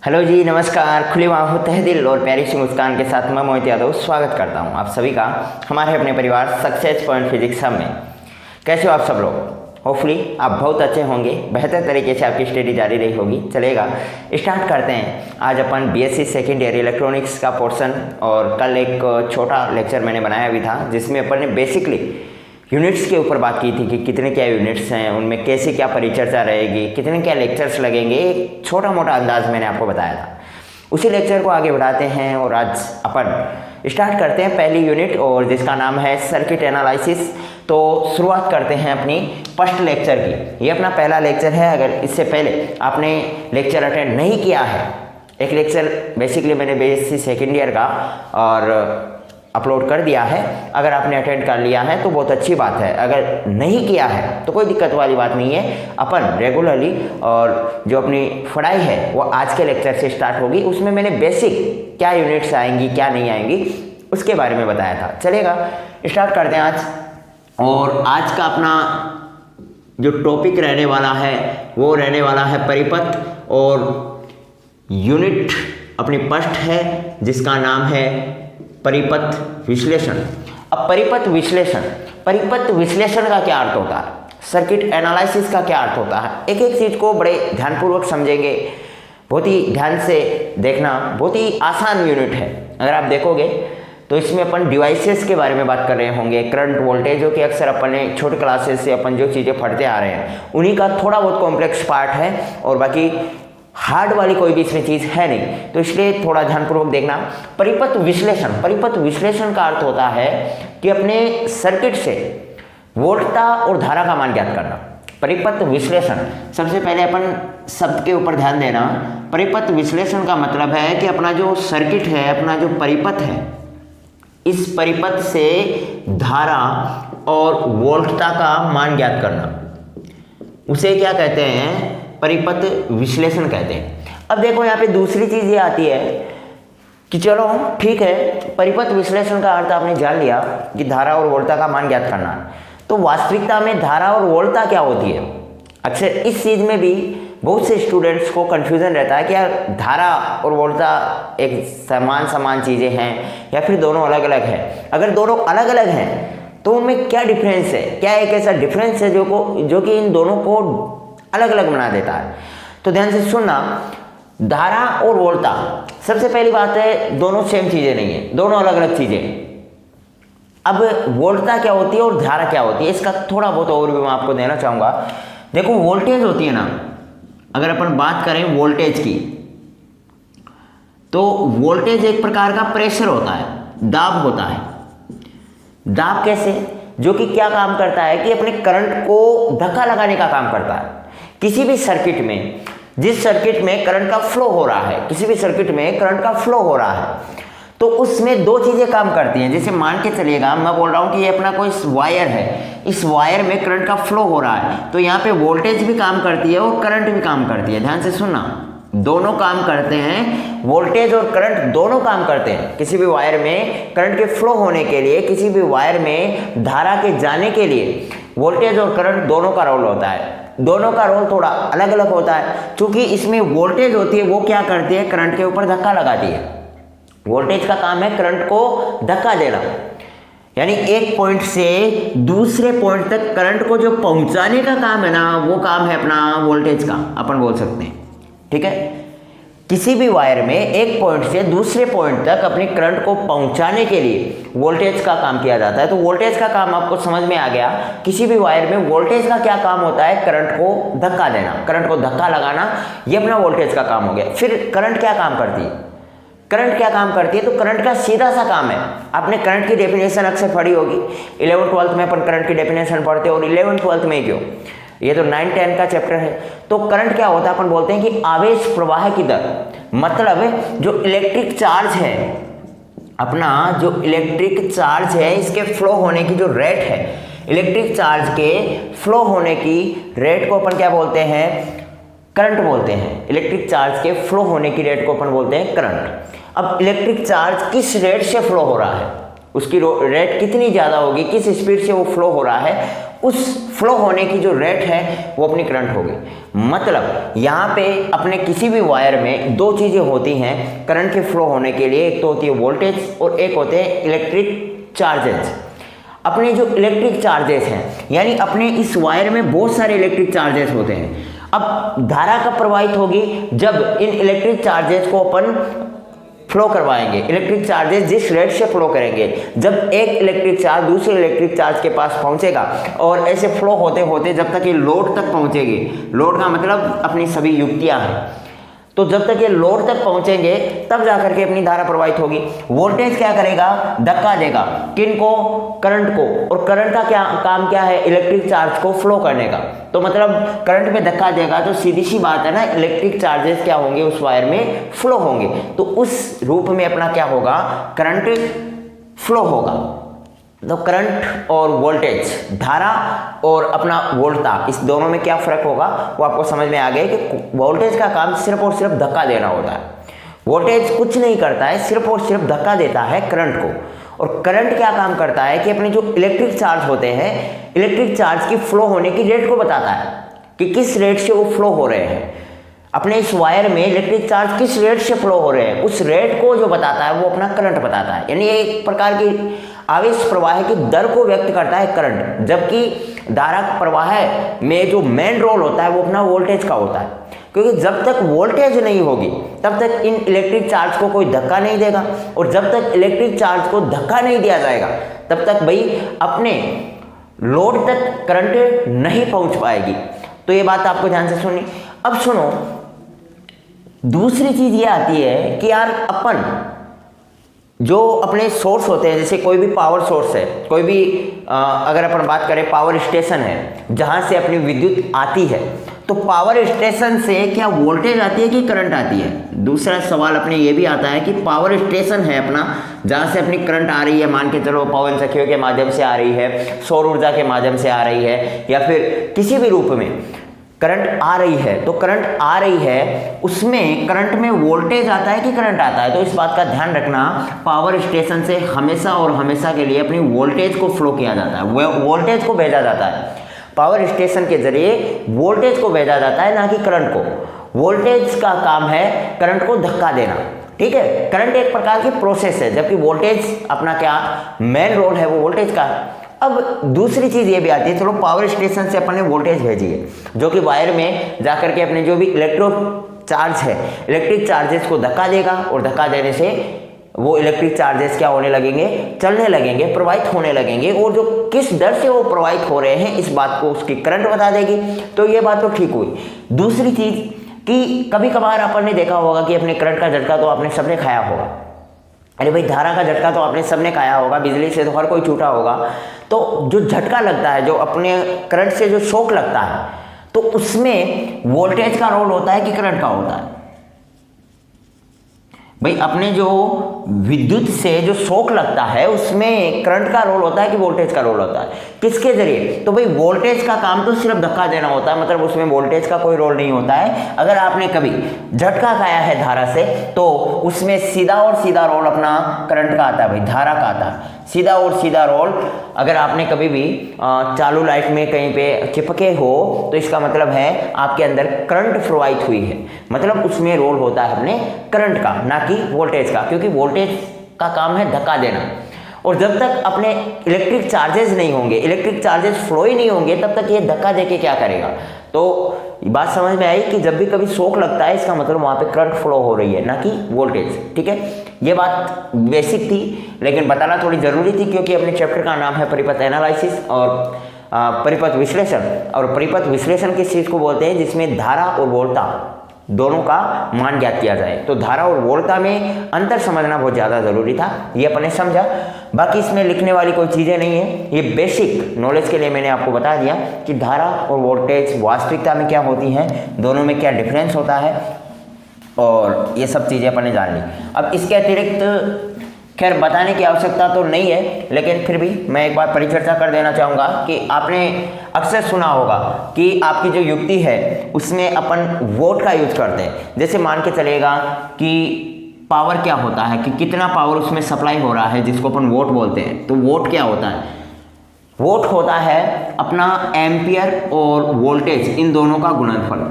Hello जी, नमस्कार। खुली बाहों, तहे दिल और प्यारी सी मुस्कान के साथ मैं मोहित यादव स्वागत करता हूं आप सभी का हमारे अपने परिवार सक्सेस पॉइंट फिजिक्स हब में। कैसे हो आप सब लोग? होपफुली आप बहुत अच्छे होंगे, बेहतर तरीके से आपकी स्टडी जारी रही होगी। चलेगा, स्टार्ट करते हैं। आज अपन बीएससी सेकेंड ईयर इलेक्ट्रॉनिक्स का पोर्शन, और कल एक छोटा लेक्चर मैंने बनाया भी था जिसमें अपन ने बेसिकली यूनिट्स के ऊपर बात की थी कि कितने क्या यूनिट्स हैं, उनमें कैसे क्या परिचर्चा रहेगी, कितने क्या लेक्चर्स लगेंगे। एक छोटा मोटा अंदाज मैंने आपको बताया था। उसी लेक्चर को आगे बढ़ाते हैं और आज अपन स्टार्ट करते हैं पहली यूनिट, और जिसका नाम है सर्किट एनालिसिस। तो शुरुआत करते हैं अपनी फर्स्ट लेक्चर की। ये अपना पहला लेक्चर है। अगर इससे पहले आपने लेक्चर अटेंड नहीं किया है, एक लेक्चर बेसिकली मैंने बीएससी सेकेंड ईयर का और अपलोड कर दिया है। अगर आपने अटेंड कर लिया है तो बहुत अच्छी बात है, अगर नहीं किया है तो कोई दिक्कत वाली बात नहीं है। अपन रेगुलरली और जो अपनी पढ़ाई है वो आज के लेक्चर से स्टार्ट होगी। उसमें मैंने बेसिक क्या यूनिट्स आएंगी क्या नहीं आएंगी उसके बारे में बताया था। चलेगा, स्टार्ट करते हैं आज। और आज का अपना जो टॉपिक रहने वाला है वो रहने वाला है परिपथ, और यूनिट अपनी फर्स्ट है जिसका नाम है परिपथ विश्लेषण। अब परिपथ विश्लेषण का क्या अर्थ होता है, सर्किट एनालिसिस का क्या अर्थ होता है, एक एक चीज़ को बड़े ध्यानपूर्वक समझेंगे। बहुत ही ध्यान से देखना, बहुत ही आसान यूनिट है। अगर आप देखोगे तो इसमें अपन डिवाइसेस के बारे में बात कर रहे होंगे, करंट वोल्टेज, जो कि अक्सर अपन ने छोटे क्लासेस से अपन जो चीज़ें पढ़ते आ रहे हैं उन्हीं का थोड़ा बहुत कॉम्प्लेक्स पार्ट है, और बाकी हार्ड वाली कोई भी इसमें चीज़ है नहीं। तो इसलिए थोड़ा ध्यानपूर्वक देखना। परिपथ विश्लेषण का अर्थ होता है कि अपने सर्किट से वोल्टता और धारा का मान ज्ञात करना। परिपथ विश्लेषण, सबसे पहले अपन शब्द के ऊपर ध्यान देना। परिपथ विश्लेषण का मतलब है कि अपना जो सर्किट है, अपना जो परिपथ है, इस परिपथ से धारा और वोल्टता का मान ज्ञात करना, उसे क्या कहते हैं? परिपथ विश्लेषण कहते हैं। अब देखो यहाँ पे दूसरी चीज़ ये आती है कि चलो ठीक है, परिपथ विश्लेषण का अर्थ आपने जान लिया कि धारा और वोल्टता का मान ज्ञात करना। तो वास्तविकता में धारा और वोल्टता क्या होती है? अक्सर इस चीज़ में भी बहुत से स्टूडेंट्स को कन्फ्यूज़न रहता है कि यार धारा और वोल्टता एक समान चीज़ें हैं या फिर दोनों अलग अलग हैं। अगर दोनों अलग अलग हैं तो उनमें क्या डिफरेंस है? क्या एक ऐसा डिफरेंस है जो कि इन दोनों को अलग अलग बना देता है? तो ध्यान से सुनना। धारा और वोल्टता, सबसे पहली बात है, दोनों सेम चीज़ें नहीं है, दोनों अलग अलग चीज़ें। अब वोल्टता क्या होती है और धारा क्या होती है, इसका थोड़ा बहुत ओवरव्यू मैं आपको देना चाहूँगा। देखो, वोल्टेज होती है ना, अगर अपन बात करें वोल्टेज की, तो वोल्टेज एक प्रकार का प्रेशर होता है, दाब होता है। दाब कैसे? जो कि क्या काम करता है कि अपने करंट को धक्का लगाने का काम करता है। किसी भी सर्किट में, जिस सर्किट में करंट का फ्लो हो रहा है, किसी भी सर्किट में करंट का फ्लो हो रहा है, तो उसमें दो चीज़ें काम करती हैं। जैसे मान के चलिएगा, मैं बोल रहा हूँ कि ये अपना कोई वायर है, इस वायर में करंट का फ्लो हो रहा है, तो यहाँ पे वोल्टेज भी काम करती है और करंट भी काम करती है। ध्यान से सुनना, दोनों काम करते हैं, वोल्टेज और करंट दोनों काम करते हैं। किसी भी वायर में करंट के फ्लो होने के लिए, किसी भी वायर में धारा के जाने के लिए वोल्टेज और करंट दोनों का रोल होता है। दोनों का रोल थोड़ा अलग अलग होता है, क्योंकि इसमें वोल्टेज होती है वो क्या करती है? करंट के ऊपर धक्का लगाती है। वोल्टेज का काम है करंट को धक्का देना, यानी एक पॉइंट से दूसरे पॉइंट तक करंट को जो पहुंचाने का काम है ना, वो काम है अपना वोल्टेज का, अपन बोल सकते हैं। ठीक है, किसी भी वायर में एक पॉइंट से दूसरे पॉइंट तक अपने करंट को पहुंचाने के लिए वोल्टेज का काम किया जाता है। तो वोल्टेज का काम आपको समझ में आ गया। किसी भी वायर में वोल्टेज का क्या काम होता है? करंट को धक्का देना, करंट को धक्का लगाना, ये अपना वोल्टेज का काम हो गया। फिर करंट क्या काम करती है? करंट क्या काम करती है? तो करंट का सीधा सा काम है, आपने करंट की डेफिनेशन अक्सर पढ़ी होगी, 11th-12th में अपन करंट की डेफिनेशन पढ़ते हैं, और 11th-12th में क्यों, ये तो 9-10 का चैप्टर है। तो करंट क्या होता है? अपन बोलते हैं कि आवेश प्रवाह की दर, मतलब जो इलेक्ट्रिक चार्ज है, अपना जो इलेक्ट्रिक चार्ज है, इसके फ्लो होने की जो रेट है, इलेक्ट्रिक चार्ज के फ्लो होने की रेट को अपन क्या बोलते हैं? करंट बोलते हैं। इलेक्ट्रिक चार्ज के फ्लो होने की रेट को अपन बोलते हैं करंट। अब इलेक्ट्रिक चार्ज किस रेट से फ्लो हो रहा है, उसकी रेट कितनी ज़्यादा होगी, किस स्पीड से वो फ्लो हो रहा है, उस फ्लो होने की जो रेट है वो अपनी करंट होगी। मतलब यहाँ पे अपने किसी भी वायर में दो चीज़ें होती हैं करंट के फ्लो होने के लिए, एक तो होती है वोल्टेज और एक होते हैं इलेक्ट्रिक चार्जेस। अपने जो इलेक्ट्रिक चार्जेस हैं, यानी अपने इस वायर में बहुत सारे इलेक्ट्रिक चार्जेस होते हैं। अब धारा कब प्रवाहित होगी? जब इन इलेक्ट्रिक चार्जेस को अपन फ्लो करवाएंगे। इलेक्ट्रिक चार्जेस जिस रेट से फ्लो करेंगे, जब एक इलेक्ट्रिक चार्ज दूसरे इलेक्ट्रिक चार्ज के पास पहुंचेगा और ऐसे फ्लो होते होते जब तक ये लोड तक पहुंचेगी, लोड का मतलब अपनी सभी युक्तियां हैं, तो जब तक ये लोड तक पहुंचेंगे तब जाकर के अपनी धारा प्रवाहित होगी। वोल्टेज क्या करेगा? धक्का देगा। किनको? करंट को। और करंट का क्या काम क्या है? इलेक्ट्रिक चार्ज को फ्लो करने का। तो मतलब करंट में धक्का देगा तो सीधी सी बात है ना, इलेक्ट्रिक चार्जेस क्या होंगे? उस वायर में फ्लो होंगे। तो उस रूप में अपना क्या होगा? करंट फ्लो होगा। तो करंट और वोल्टेज, धारा और अपना वोल्टता, इस दोनों में क्या फ़र्क होगा वो आपको समझ में आ गया कि वोल्टेज का काम सिर्फ और सिर्फ धक्का देना होता है। वोल्टेज कुछ नहीं करता है, सिर्फ और सिर्फ धक्का देता है करंट को। और करंट क्या काम करता है कि अपने जो इलेक्ट्रिक चार्ज होते हैं, इलेक्ट्रिक चार्ज की फ्लो होने की रेट को बताता है कि किस रेट से वो फ्लो हो रहे हैं। अपने इस वायर में इलेक्ट्रिक चार्ज किस रेट से फ्लो हो रहे हैं, उस रेट को जो बताता है वो अपना करंट बताता है। यानी एक प्रकार की आवेश प्रवाह की दर को व्यक्त करता है करंट, जबकि धारा प्रवाह में जो मेन रोल होता है वो अपना वोल्टेज का होता है। क्योंकि जब तक वोल्टेज नहीं होगी तब तक इन इलेक्ट्रिक चार्ज को कोई धक्का नहीं देगा, और जब तक इलेक्ट्रिक चार्ज को धक्का नहीं दिया जाएगा तब तक भाई अपने लोड तक करंट नहीं पहुंच पाएगी। तो ये बात आपको ध्यान से सुननी। अब सुनो, दूसरी चीज ये आती है कि यार अपन जो अपने सोर्स होते हैं, जैसे कोई भी पावर सोर्स है, कोई भी अगर अपन बात करें पावर स्टेशन है जहाँ से अपनी विद्युत आती है, तो पावर स्टेशन से क्या वोल्टेज आती है कि करंट आती है? दूसरा सवाल अपने ये भी आता है कि पावर स्टेशन है अपना जहाँ से अपनी करंट आ रही है, मान के चलो पवन चक्कियों के माध्यम से आ रही है, सौर ऊर्जा के माध्यम से आ रही है, या फिर किसी भी रूप में करंट आ रही है, तो करंट आ रही है उसमें करंट में वोल्टेज आता है कि करंट आता है? तो इस बात का ध्यान रखना, पावर स्टेशन से हमेशा और हमेशा के लिए अपनी वोल्टेज को फ्लो किया जाता है, वोल्टेज को भेजा जाता है। पावर स्टेशन के जरिए वोल्टेज को भेजा जाता है, ना कि करंट को। वोल्टेज का काम है करंट को धक्का देना, ठीक है। करंट एक प्रकार की प्रोसेस है, जबकि वोल्टेज अपना क्या मेन रोल है वो वोल्टेज का। अब दूसरी चीज ये भी आती है, चलो पावर स्टेशन से अपन ने वोल्टेज भेजी है जो कि वायर में जाकर के अपने जो भी इलेक्ट्रो चार्ज है, इलेक्ट्रिक चार्जेस को धक्का देगा, और धक्का देने से वो इलेक्ट्रिक चार्जेस क्या होने लगेंगे? चलने लगेंगे, प्रवाहित होने लगेंगे, और जो किस दर से वो प्रवाहित हो रहे हैं इस बात को उसकी करंट बता देगी। तो ये बात तो ठीक हुई। दूसरी चीज कि कभी कभार अपन ने देखा होगा कि अपने करंट का झटका तो आपने सबने खाया होगा। अरे भाई, धारा का झटका तो आपने सबने खाया होगा, बिजली से तो हर कोई छूटा होगा। तो जो झटका लगता है, जो अपने करंट से जो शॉक लगता है, तो उसमें वोल्टेज का रोल होता है कि करंट का होता है? भाई, अपने जो विद्युत से जो शॉक लगता है उसमें करंट का रोल होता है कि वोल्टेज का रोल होता है? किसके जरिए? तो भाई वोल्टेज का काम तो सिर्फ धक्का देना होता है, मतलब उसमें वोल्टेज का कोई रोल नहीं होता है। अगर आपने कभी झटका खाया है धारा से तो उसमें सीधा और सीधा रोल अपना करंट का आता है, भाई धारा का आता है। सीधा और सीधा रोल अगर आपने कभी भी चालू लाइट में कहीं पे चिपके हो तो इसका मतलब है आपके अंदर करंट प्रवाहित हुई है, मतलब उसमें रोल होता है अपने करंट का, ना कि वोल्टेज का, क्योंकि वोल्टेज का काम है धक्का देना। और जब तक अपने इलेक्ट्रिक चार्जेस नहीं होंगे, इलेक्ट्रिक चार्जेस फ्लो ही नहीं होंगे, तब तक ये धक्का देके क्या करेगा? तो बात समझ में आई कि जब भी कभी शॉक लगता है इसका मतलब वहाँ पे करंट फ्लो हो रही है, ना कि वोल्टेज, ठीक है। ये बात बेसिक थी लेकिन बताना थोड़ी ज़रूरी थी, क्योंकि अपने चैप्टर का नाम है परिपथ एनालिसिस और परिपथ विश्लेषण। और परिपथ विश्लेषण किस चीज़ को बोलते हैं? जिसमें धारा और वोल्टता दोनों का मान ज्ञात किया जाए। तो धारा और वोल्टता में अंतर समझना बहुत ज़्यादा ज़रूरी था, ये अपने समझा। बाकी इसमें लिखने वाली कोई चीज़ें नहीं है, ये बेसिक नॉलेज के लिए मैंने आपको बता दिया कि धारा और वोल्टेज वास्तविकता में क्या होती हैं, दोनों में क्या डिफरेंस होता है, और ये सब चीज़ें अपन ने जान ली। अब इसके अतिरिक्त खैर बताने की आवश्यकता तो नहीं है, लेकिन फिर भी मैं एक बार परिचर्चा कर देना चाहूँगा कि आपने अक्सर सुना होगा कि आपकी जो युक्ति है उसमें अपन वोट का यूज करते हैं। जैसे मान के चलेगा कि पावर क्या होता है, कि कितना पावर उसमें सप्लाई हो रहा है, जिसको अपन वोट बोलते हैं। तो वोट क्या होता है? वोट होता है अपना एम्पियर और वोल्टेज, इन दोनों का गुणनफल।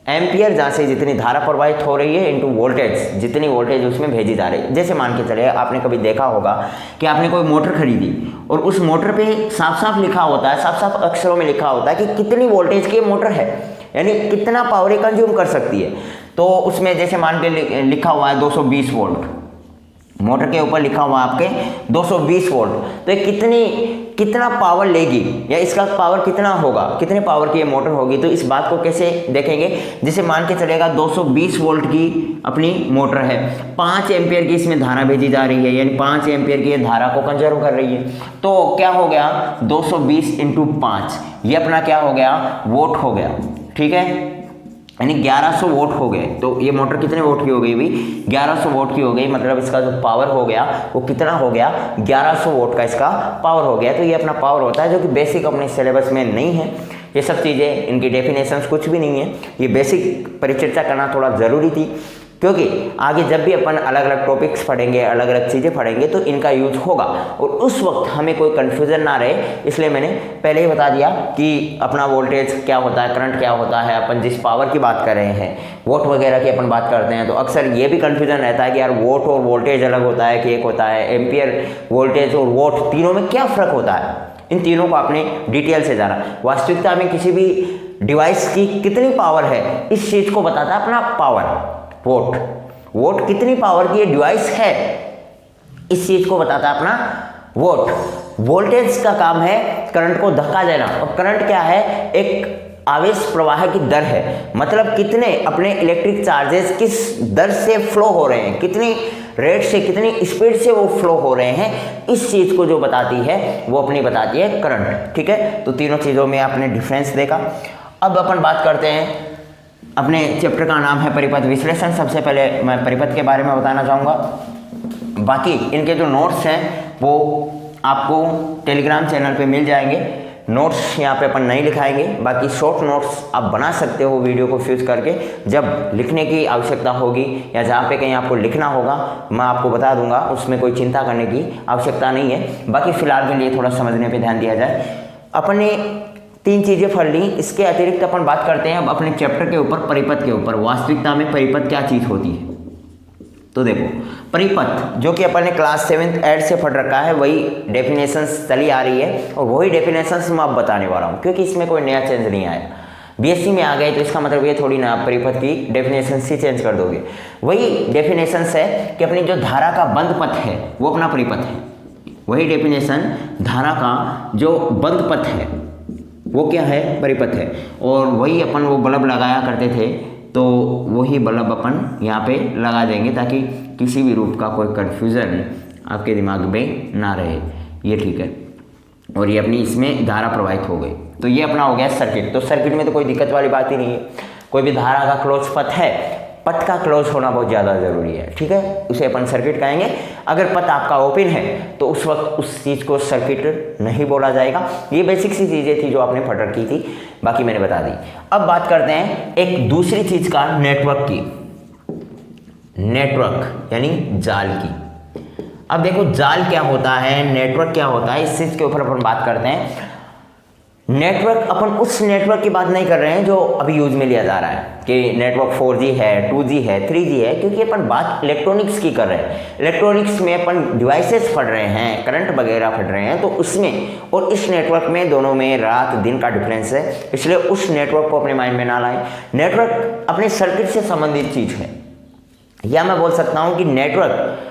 एम्पियर जहाँ से जितनी धारा प्रवाहित हो रही है इनटू वोल्टेज, जितनी वोल्टेज उसमें भेजी जा रही है। जैसे मान के चले आपने कभी देखा होगा कि आपने कोई मोटर खरीदी और उस मोटर पे साफ साफ लिखा होता है, साफ साफ अक्षरों में लिखा होता है कि कितनी वोल्टेज की मोटर है, यानी कितना पावर कंज्यूम कर सकती है। तो उसमें जैसे मान के लिखा हुआ है 220 वोल्ट, मोटर के ऊपर लिखा हुआ है आपके 220 वोल्ट, तो ये कितना पावर लेगी या इसका पावर कितना होगा, कितने पावर की ये मोटर होगी। तो इस बात को कैसे देखेंगे, जैसे मान के चलेगा 220 वोल्ट की अपनी मोटर है, 5 एम्पियर की इसमें धारा भेजी जा रही है, यानी 5 एम्पियर की ये धारा को कंजर्व कर रही है। तो क्या हो गया 220 × 5, ये अपना क्या हो गया, वोट हो गया, ठीक है, यानी 1100 वोट हो गए। तो ये मोटर कितने वोट की हो गई भाई, 1100 वोट की हो गई, मतलब इसका जो पावर हो गया वो कितना हो गया, 1100 वोट का इसका पावर हो गया। तो ये अपना पावर होता है, जो कि बेसिक अपने सिलेबस में नहीं है। ये सब चीज़ें, इनकी डेफिनेशंस कुछ भी नहीं है, ये बेसिक परिचर्चा करना थोड़ा ज़रूरी थी, क्योंकि आगे जब भी अपन अलग अलग टॉपिक्स पढ़ेंगे, अलग अलग चीज़ें पढ़ेंगे तो इनका यूज होगा और उस वक्त हमें कोई कन्फ्यूज़न ना रहे, इसलिए मैंने पहले ही बता दिया कि अपना वोल्टेज क्या होता है, करंट क्या होता है। अपन जिस पावर की बात कर रहे हैं, वोट वगैरह की अपन बात करते हैं, तो अक्सर ये भी कन्फ्यूज़न रहता है कि यार वोट और वोल्टेज अलग होता है कि एक होता है एम्पियर, वोल्टेज और वोट, तीनों में क्या फ़र्क होता है। इन तीनों को आपने डिटेल से जाना। वास्तविकता में किसी भी डिवाइस की कितनी पावर है, इस चीज़ को बताता है अपना पावर। वोट कितनी पावर की ये डिवाइस है, इस चीज को बताता है अपना वोट। वोल्टेज का काम है करंट को धक्का देना, और करंट क्या है, एक आवेश प्रवाह की दर है, मतलब कितने अपने इलेक्ट्रिक चार्जेस किस दर से फ्लो हो रहे हैं, कितनी रेट से, कितनी स्पीड से वो फ्लो हो रहे हैं, इस चीज को जो बताती है वो अपनी बताती है करंट, ठीक है। तो तीनों चीजों में आपने डिफरेंस देखा। अब अपन बात करते हैं, अपने चैप्टर का नाम है परिपथ विश्लेषण। सबसे पहले मैं परिपथ के बारे में बताना चाहूँगा, बाकी इनके जो नोट्स हैं वो आपको टेलीग्राम चैनल पे मिल जाएंगे। नोट्स यहाँ पे अपन नहीं लिखाएंगे, बाकी शॉर्ट नोट्स आप बना सकते हो वीडियो को फ्यूज करके। जब लिखने की आवश्यकता होगी या जहाँ पे कहीं आपको लिखना होगा मैं आपको बता दूंगा, उसमें कोई चिंता करने की आवश्यकता नहीं है। बाकी फिलहाल के लिए थोड़ा समझने पर ध्यान दिया जाए। अपने 3 चीज़ें पढ़ ली, इसके अतिरिक्त अपन बात करते हैं अब अपने चैप्टर के ऊपर, परिपथ के ऊपर। वास्तविकता में परिपथ क्या चीज़ होती है, तो देखो परिपथ जो कि अपन ने क्लास 7th 8th से पढ़ रखा है, वही डेफिनेशंस चली आ रही है और वही डेफिनेशंस मैं अब बताने वाला हूँ, क्योंकि इसमें कोई नया चेंज नहीं आया। बीएससी में आ गए तो इसका मतलब ये थोड़ी ना परिपथ की डेफिनेशंस ही चेंज कर दोगे। वही डेफिनेशंस है कि अपनी जो धारा का बंद पथ है वो अपना परिपथ है। वही डेफिनेशन, धारा का जो बंद पथ है वो क्या है, परिपथ है। और वही अपन वो बल्ब लगाया करते थे, तो वही बल्ब अपन यहाँ पे लगा देंगे ताकि किसी भी रूप का कोई कन्फ्यूज़न आपके दिमाग में ना रहे, ये ठीक है। और ये अपनी इसमें धारा प्रवाहित हो गई, तो ये अपना हो गया सर्किट। तो सर्किट में तो कोई दिक्कत वाली बात ही नहीं है, कोई भी धारा का क्लोज पथ है, पथ का क्लोज होना बहुत ज़्यादा ज़रूरी है, ठीक है, उसे अपन सर्किट कहेंगे। अगर पथ आपका ओपन है तो उस वक्त उस चीज़ को सर्किट नहीं बोला जाएगा। ये बेसिक सी चीज़ें थी जो आपने पढ़ रखी थी, बाकी मैंने बता दी। अब बात करते हैं एक दूसरी चीज़ का, नेटवर्क की। नेटवर्क यानी जाल की। अब देखो जाल क्या होता है, नेटवर्क क्या होता है, इस चीज़ के ऊपर अपन बात करते हैं। नेटवर्क, अपन उस नेटवर्क की बात नहीं कर रहे हैं जो अभी यूज में लिया जा रहा है कि नेटवर्क 4G है, 2G है, 3G है, क्योंकि अपन बात इलेक्ट्रॉनिक्स की कर रहे हैं। इलेक्ट्रॉनिक्स में अपन डिवाइसेस पढ़ रहे हैं, करंट वगैरह पढ़ रहे हैं, तो उसमें और इस नेटवर्क में, दोनों में रात दिन का डिफरेंस है, इसलिए उस नेटवर्क को अपने माइंड में ना लाएं। नेटवर्क अपने सर्किट से संबंधित चीज़ है, या मैं बोल सकता हूँ कि नेटवर्क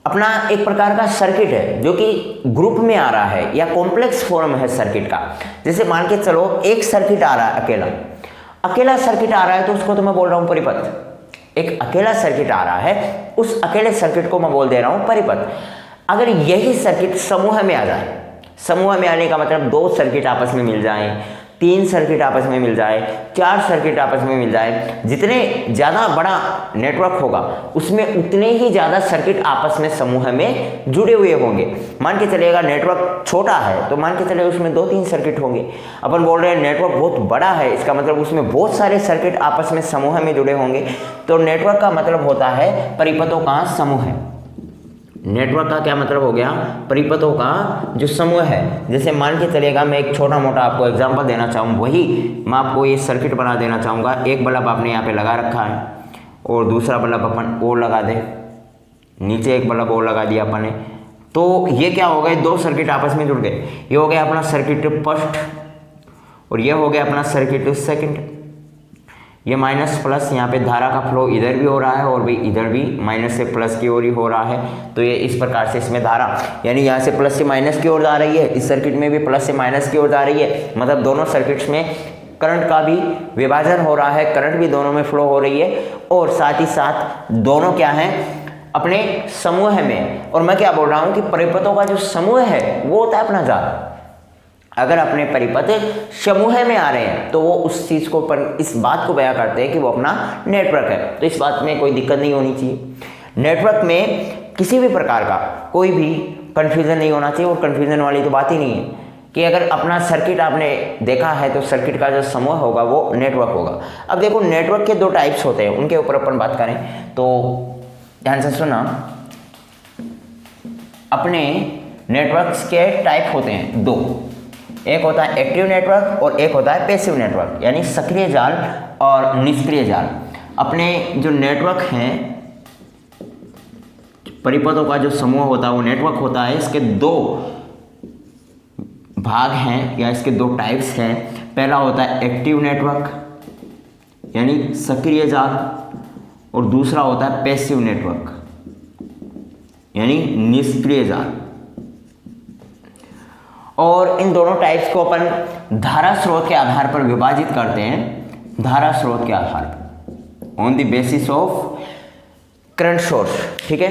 अपना एक प्रकार का सर्किट है जो कि ग्रुप में आ रहा है या कॉम्प्लेक्स फॉर्म है सर्किट का। जैसे मान के चलो एक सर्किट आ रहा है, अकेला सर्किट आ रहा है, तो उसको तो मैं बोल रहा हूँ परिपथ। एक अकेला सर्किट आ रहा है, उस अकेले सर्किट को मैं बोल दे रहा हूँ परिपथ। अगर यही सर्किट समूह में आ जाए, समूह में आने का मतलब 2 सर्किट आपस में मिल जाएं, 3 सर्किट आपस में मिल जाए, 4 सर्किट आपस में मिल जाए, जितने ज़्यादा बड़ा नेटवर्क होगा उसमें उतने ही ज़्यादा सर्किट आपस में समूह में जुड़े हुए होंगे। मान के चलिएगा नेटवर्क छोटा है तो मान के चलिए उसमें 2-3 सर्किट होंगे। अपन बोल रहे हैं नेटवर्क बहुत बड़ा है, इसका मतलब उसमें बहुत सारे सर्किट आपस में समूह में जुड़े होंगे। तो नेटवर्क का मतलब होता है परिपथों का समूह है। नेटवर्क का क्या मतलब हो गया, परिपथों का जो समूह है। जैसे मान के चलिएगा, मैं एक छोटा मोटा आपको एग्जांपल देना चाहूँ, वही मैं आपको ये सर्किट बना देना चाहूँगा। एक बल्ब आपने यहाँ पे लगा रखा है और दूसरा बल्ब अपन और लगा दे, नीचे एक बल्ब और लगा दिया अपन ने, तो ये क्या हो गए, दो सर्किट आपस में जुड़ गए। ये हो गया अपना सर्किट फर्स्ट और ये हो गया अपना सर्किट सेकंड। ये माइनस प्लस, यहाँ पे धारा का फ्लो इधर भी हो रहा है और भी इधर भी माइनस से प्लस की ओर ही हो रहा है। तो ये इस प्रकार से इसमें धारा, यानी यहाँ से प्लस से माइनस की ओर जा रही है, इस सर्किट में भी प्लस से माइनस की ओर जा रही है। मतलब दोनों सर्किट्स में करंट का भी विभाजन हो रहा है, करंट भी दोनों में फ्लो हो रही है और साथ ही साथ दोनों क्या हैं, अपने समूह में। और मैं क्या बोल रहा हूँ कि परिपथों का जो समूह है वो होता है अपना जाल। अगर अपने परिपथ समूह में आ रहे हैं तो वो उस चीज़ को इस बात को बयां करते हैं कि वो अपना नेटवर्क है। तो इस बात में कोई दिक्कत नहीं होनी चाहिए। नेटवर्क में किसी भी प्रकार का कोई भी कन्फ्यूज़न नहीं होना चाहिए और कन्फ्यूज़न वाली तो बात ही नहीं है कि अगर अपना सर्किट आपने देखा है तो सर्किट का जो समूह होगा वो नेटवर्क होगा। अब देखो, नेटवर्क के दो टाइप्स होते हैं, उनके ऊपर अपन बात करें तो ध्यान से सुना। अपने नेटवर्क्स के टाइप होते हैं दो, एक होता है एक्टिव नेटवर्क और एक होता है पैसिव नेटवर्क, यानी सक्रिय जाल और निष्क्रिय जाल। अपने जो नेटवर्क हैं, परिपथों का जो समूह होता है वो नेटवर्क होता है। इसके दो भाग हैं या इसके दो टाइप्स हैं। पहला होता है एक्टिव नेटवर्क यानी सक्रिय जाल और दूसरा होता है पैसिव नेटवर्क यानी निष्क्रिय जाल। और इन दोनों टाइप्स को अपन धारा स्रोत के आधार पर विभाजित करते हैं, धारा स्रोत के आधार पर, on the basis of current source. ठीक है,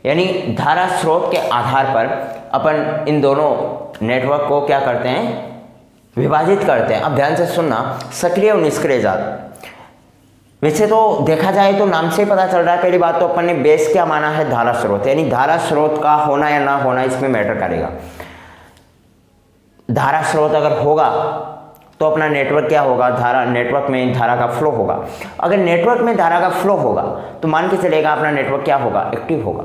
यानी धारा स्रोत के आधार पर अपन इन दोनों नेटवर्क को क्या करते हैं, विभाजित करते हैं। अब ध्यान से सुनना, सक्रिय और निष्क्रिय जाल। वैसे तो देखा जाए तो नाम से ही पता चल रहा है, पहली बात तो अपन ने बेस क्या माना है, धारा स्रोत, यानी धारा स्रोत का होना या ना होना इसमें मैटर करेगा। धारा स्रोत अगर होगा तो अपना नेटवर्क क्या होगा, धारा, नेटवर्क में धारा का फ्लो होगा। अगर नेटवर्क में धारा का फ्लो होगा तो मान के चलेगा अपना नेटवर्क क्या होगा, एक्टिव होगा।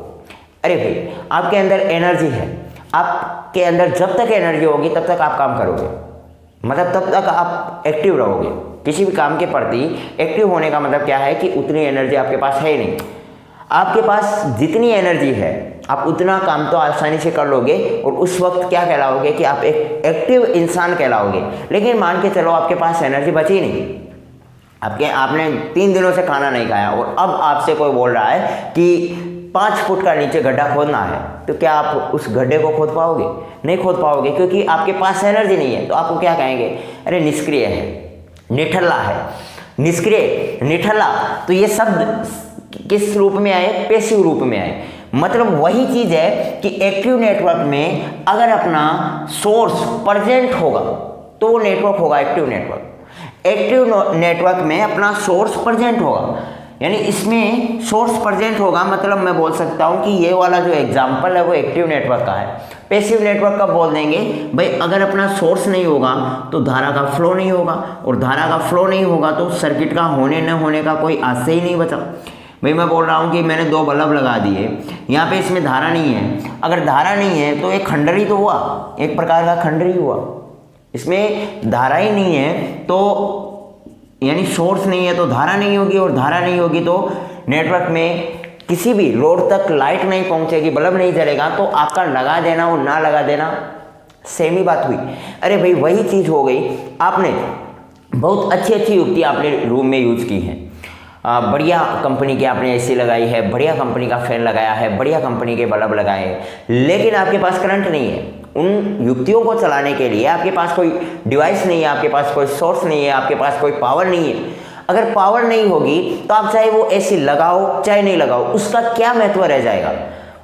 अरे भाई, आपके अंदर एनर्जी है, आपके अंदर जब तक एनर्जी होगी तब तक आप काम करोगे, मतलब तब तक आप एक्टिव रहोगे। किसी भी काम के प्रति एक्टिव होने का मतलब क्या है कि उतनी एनर्जी आपके पास है ही नहीं। आपके पास जितनी एनर्जी है आप उतना काम तो आसानी से कर लोगे और उस वक्त क्या कहलाओगे कि आप एक एक्टिव इंसान कहलाओगे। लेकिन मान के चलो आपके पास एनर्जी बची नहीं, आपने 3 दिनों से खाना नहीं खाया और अब आपसे कोई बोल रहा है कि 5 फुट का नीचे गड्ढा खोदना है, तो क्या आप उस गड्ढे को खोद पाओगे? नहीं खोद पाओगे, क्योंकि आपके पास एनर्जी नहीं है। तो आपको क्या कहेंगे, अरे निष्क्रिय है, निठल्ला है। निष्क्रिय, निठल्ला, तो ये शब्द किस रूप में आए, पैसिव रूप में आए। मतलब वही चीज है कि एक्टिव नेटवर्क में अगर अपना सोर्स प्रेजेंट होगा तो वो नेटवर्क होगा एक्टिव नेटवर्क। एक्टिव नेटवर्क में अपना सोर्स प्रेजेंट होगा, यानी इसमें सोर्स प्रेजेंट होगा, मतलब मैं बोल सकता हूँ कि ये वाला जो एग्जांपल है वो एक्टिव नेटवर्क का है। पैसिव नेटवर्क का बोल देंगे भाई, अगर अपना सोर्स नहीं होगा तो धारा का फ्लो नहीं होगा, और धारा का फ्लो नहीं होगा तो सर्किट का होने न होने का कोई आशय ही नहीं बचा। भाई मैं बोल रहा हूँ कि मैंने 2 बल्ब लगा दिए, यहाँ पे इसमें धारा नहीं है। अगर धारा नहीं है तो एक खंडर ही तो हुआ, एक प्रकार का खंडर ही हुआ। इसमें धारा ही नहीं है तो यानी सोर्स नहीं है तो धारा नहीं होगी, और धारा नहीं होगी तो नेटवर्क में किसी भी लोड तक लाइट नहीं पहुंचेगी, बल्ब नहीं जलेगा। तो आपका लगा देना और ना लगा देना सेम ही बात हुई। अरे भाई वही चीज़ हो गई, आपने बहुत अच्छी अच्छी युक्ति आपने रूम में यूज की है, बढ़िया कंपनी की आपने एसी लगाई है, बढ़िया कंपनी का फैन लगाया है, बढ़िया कंपनी के बल्ब लगाए हैं, लेकिन आपके पास करंट नहीं है। उन युक्तियों को चलाने के लिए आपके पास कोई डिवाइस नहीं है, आपके पास कोई सोर्स नहीं है, आपके पास कोई पावर नहीं है। अगर पावर नहीं होगी तो आप चाहे वो एसी लगाओ चाहे नहीं लगाओ, उसका क्या महत्व रह जाएगा?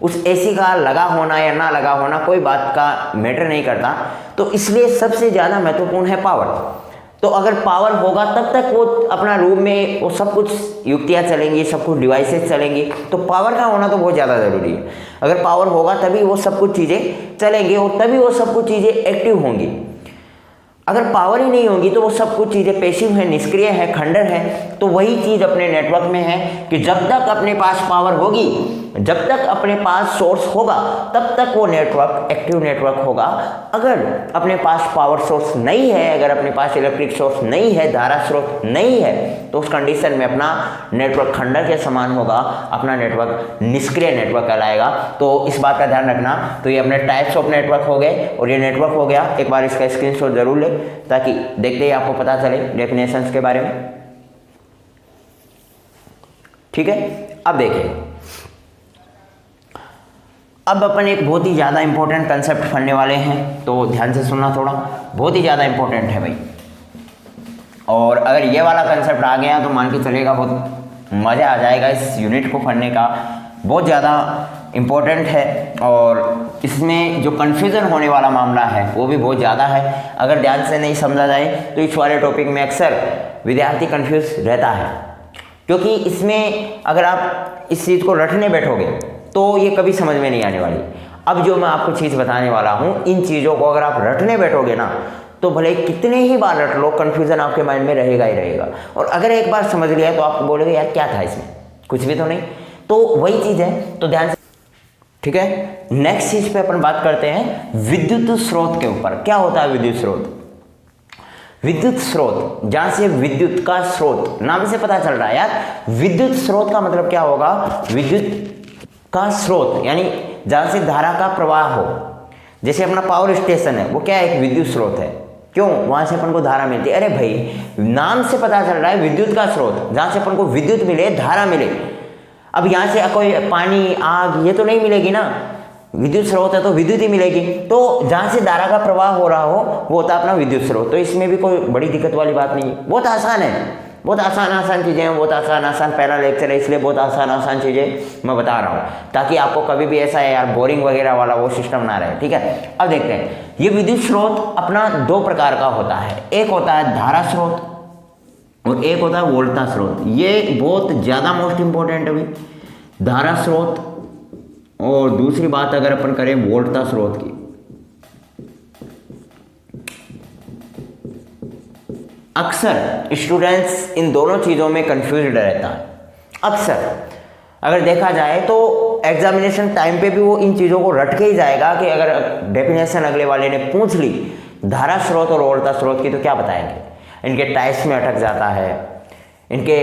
उस एसी का लगा होना या ना लगा होना कोई बात का मैटर नहीं करता। तो इसलिए सबसे ज़्यादा महत्वपूर्ण है पावर। तो अगर पावर होगा तब तक वो अपना रूम में वो सब कुछ युक्तियाँ चलेंगी, सब कुछ डिवाइसेस चलेंगी। तो पावर का होना तो बहुत ज़्यादा ज़रूरी है। अगर पावर होगा तभी वो सब कुछ चीज़ें चलेंगी और तभी वो सब कुछ चीज़ें एक्टिव होंगी। अगर पावर ही नहीं होगी तो वो सब कुछ चीज़ें पैसिव है, निष्क्रिय है, खंडर है। तो वही चीज़ अपने नेटवर्क में है कि जब तक अपने पास पावर होगी, जब तक अपने पास सोर्स होगा, तब तक वो नेटवर्क एक्टिव नेटवर्क होगा। अगर अपने पास पावर सोर्स नहीं है, अगर अपने पास इलेक्ट्रिक सोर्स नहीं है, धारा स्रोत नहीं है, तो उस कंडीशन में अपना नेटवर्क खंडर के समान होगा, अपना नेटवर्क निष्क्रिय नेटवर्क कहलाएगा। तो इस बात का ध्यान रखना। तो ये अपने टाइप्स ऑफ नेटवर्क हो गए और ये नेटवर्क हो गया। एक बार इसका स्क्रीनशॉट जरूर ले ताकि देखते ही आपको पता चले डेफिनेशंस के बारे में। ठीक है, अब देखिए, अब अपन एक बहुत ही ज़्यादा इंपॉर्टेंट कंसेप्ट पढ़ने वाले हैं, तो ध्यान से सुनना, थोड़ा बहुत ही ज़्यादा इंपॉर्टेंट है भाई। और अगर ये वाला कंसेप्ट आ गया तो मान के चलेगा बहुत मज़ा आ जाएगा इस यूनिट को पढ़ने का। बहुत ज़्यादा इम्पोर्टेंट है और इसमें जो कन्फ्यूज़न होने वाला मामला है वो भी बहुत ज़्यादा है। अगर ध्यान से नहीं समझा जाए तो इस वाले टॉपिक में अक्सर विद्यार्थी कन्फ्यूज रहता है, क्योंकि इसमें अगर आप इस चीज़ को रटने बैठोगे तो ये कभी समझ में नहीं आने वाली। अब जो मैं आपको चीज़ बताने वाला हूँ, इन चीज़ों को अगर आप रटने बैठोगे ना तो भले कितने ही बार रट लो, कन्फ्यूज़न आपके माइंड में रहेगा ही रहेगा। और अगर एक बार समझ लिया तो आप बोलोगे यार क्या था इसमें, कुछ भी तो नहीं। तो वही चीज़ है, तो ध्यान से। ठीक है, नेक्स्ट चीज़ पे अपन बात करते हैं विद्युत स्रोत के ऊपर। क्या होता है विद्युत स्रोत? विद्युत स्रोत, जहां से विद्युत का स्रोत, नाम से पता चल रहा है यार, विद्युत स्रोत का मतलब क्या होगा? विद्युत का स्रोत यानी जहां से धारा का प्रवाह हो। जैसे अपना पावर स्टेशन है, वो क्या है? एक विद्युत स्रोत है। क्यों? वहां से अपन को धारा मिलती है। अरे भाई, नाम से पता चल रहा है विद्युत का स्रोत, जहां से अपन को विद्युत मिले, धारा मिले। अब यहाँ से कोई पानी, आग, ये तो नहीं मिलेगी ना। विद्युत स्रोत है तो विद्युत ही मिलेगी। तो जहाँ से धारा का प्रवाह हो रहा हो वो होता है अपना विद्युत स्रोत। तो इसमें भी कोई बड़ी दिक्कत वाली बात नहीं है, बहुत आसान है, बहुत आसान चीज़ें हैं, बहुत आसान पहला लेक्चर है इसलिए बहुत आसान चीज़ें मैं बता रहा हूँ, ताकि आपको कभी भी ऐसा है यार बोरिंग वगैरह वाला वो सिस्टम ना रहे। ठीक है, अब देखते हैं। ये विद्युत स्रोत अपना दो प्रकार का होता है, एक होता है धारा स्रोत और एक होता है वोल्टा स्रोत। ये बहुत ज़्यादा मोस्ट इंपॉर्टेंट है भाई, धारा स्रोत। और दूसरी बात अगर अपन करें वोल्टा स्रोत की, अक्सर स्टूडेंट्स इन दोनों चीज़ों में कंफ्यूज्ड रहता है। अक्सर अगर देखा जाए तो एग्जामिनेशन टाइम पे भी वो इन चीज़ों को रट के ही जाएगा कि अगर डेफिनेशन अगले वाले ने पूछ ली धारा स्रोत और वोल्टा स्रोत की तो क्या बताएंगे। इनके टाइप्स में अटक जाता है, इनके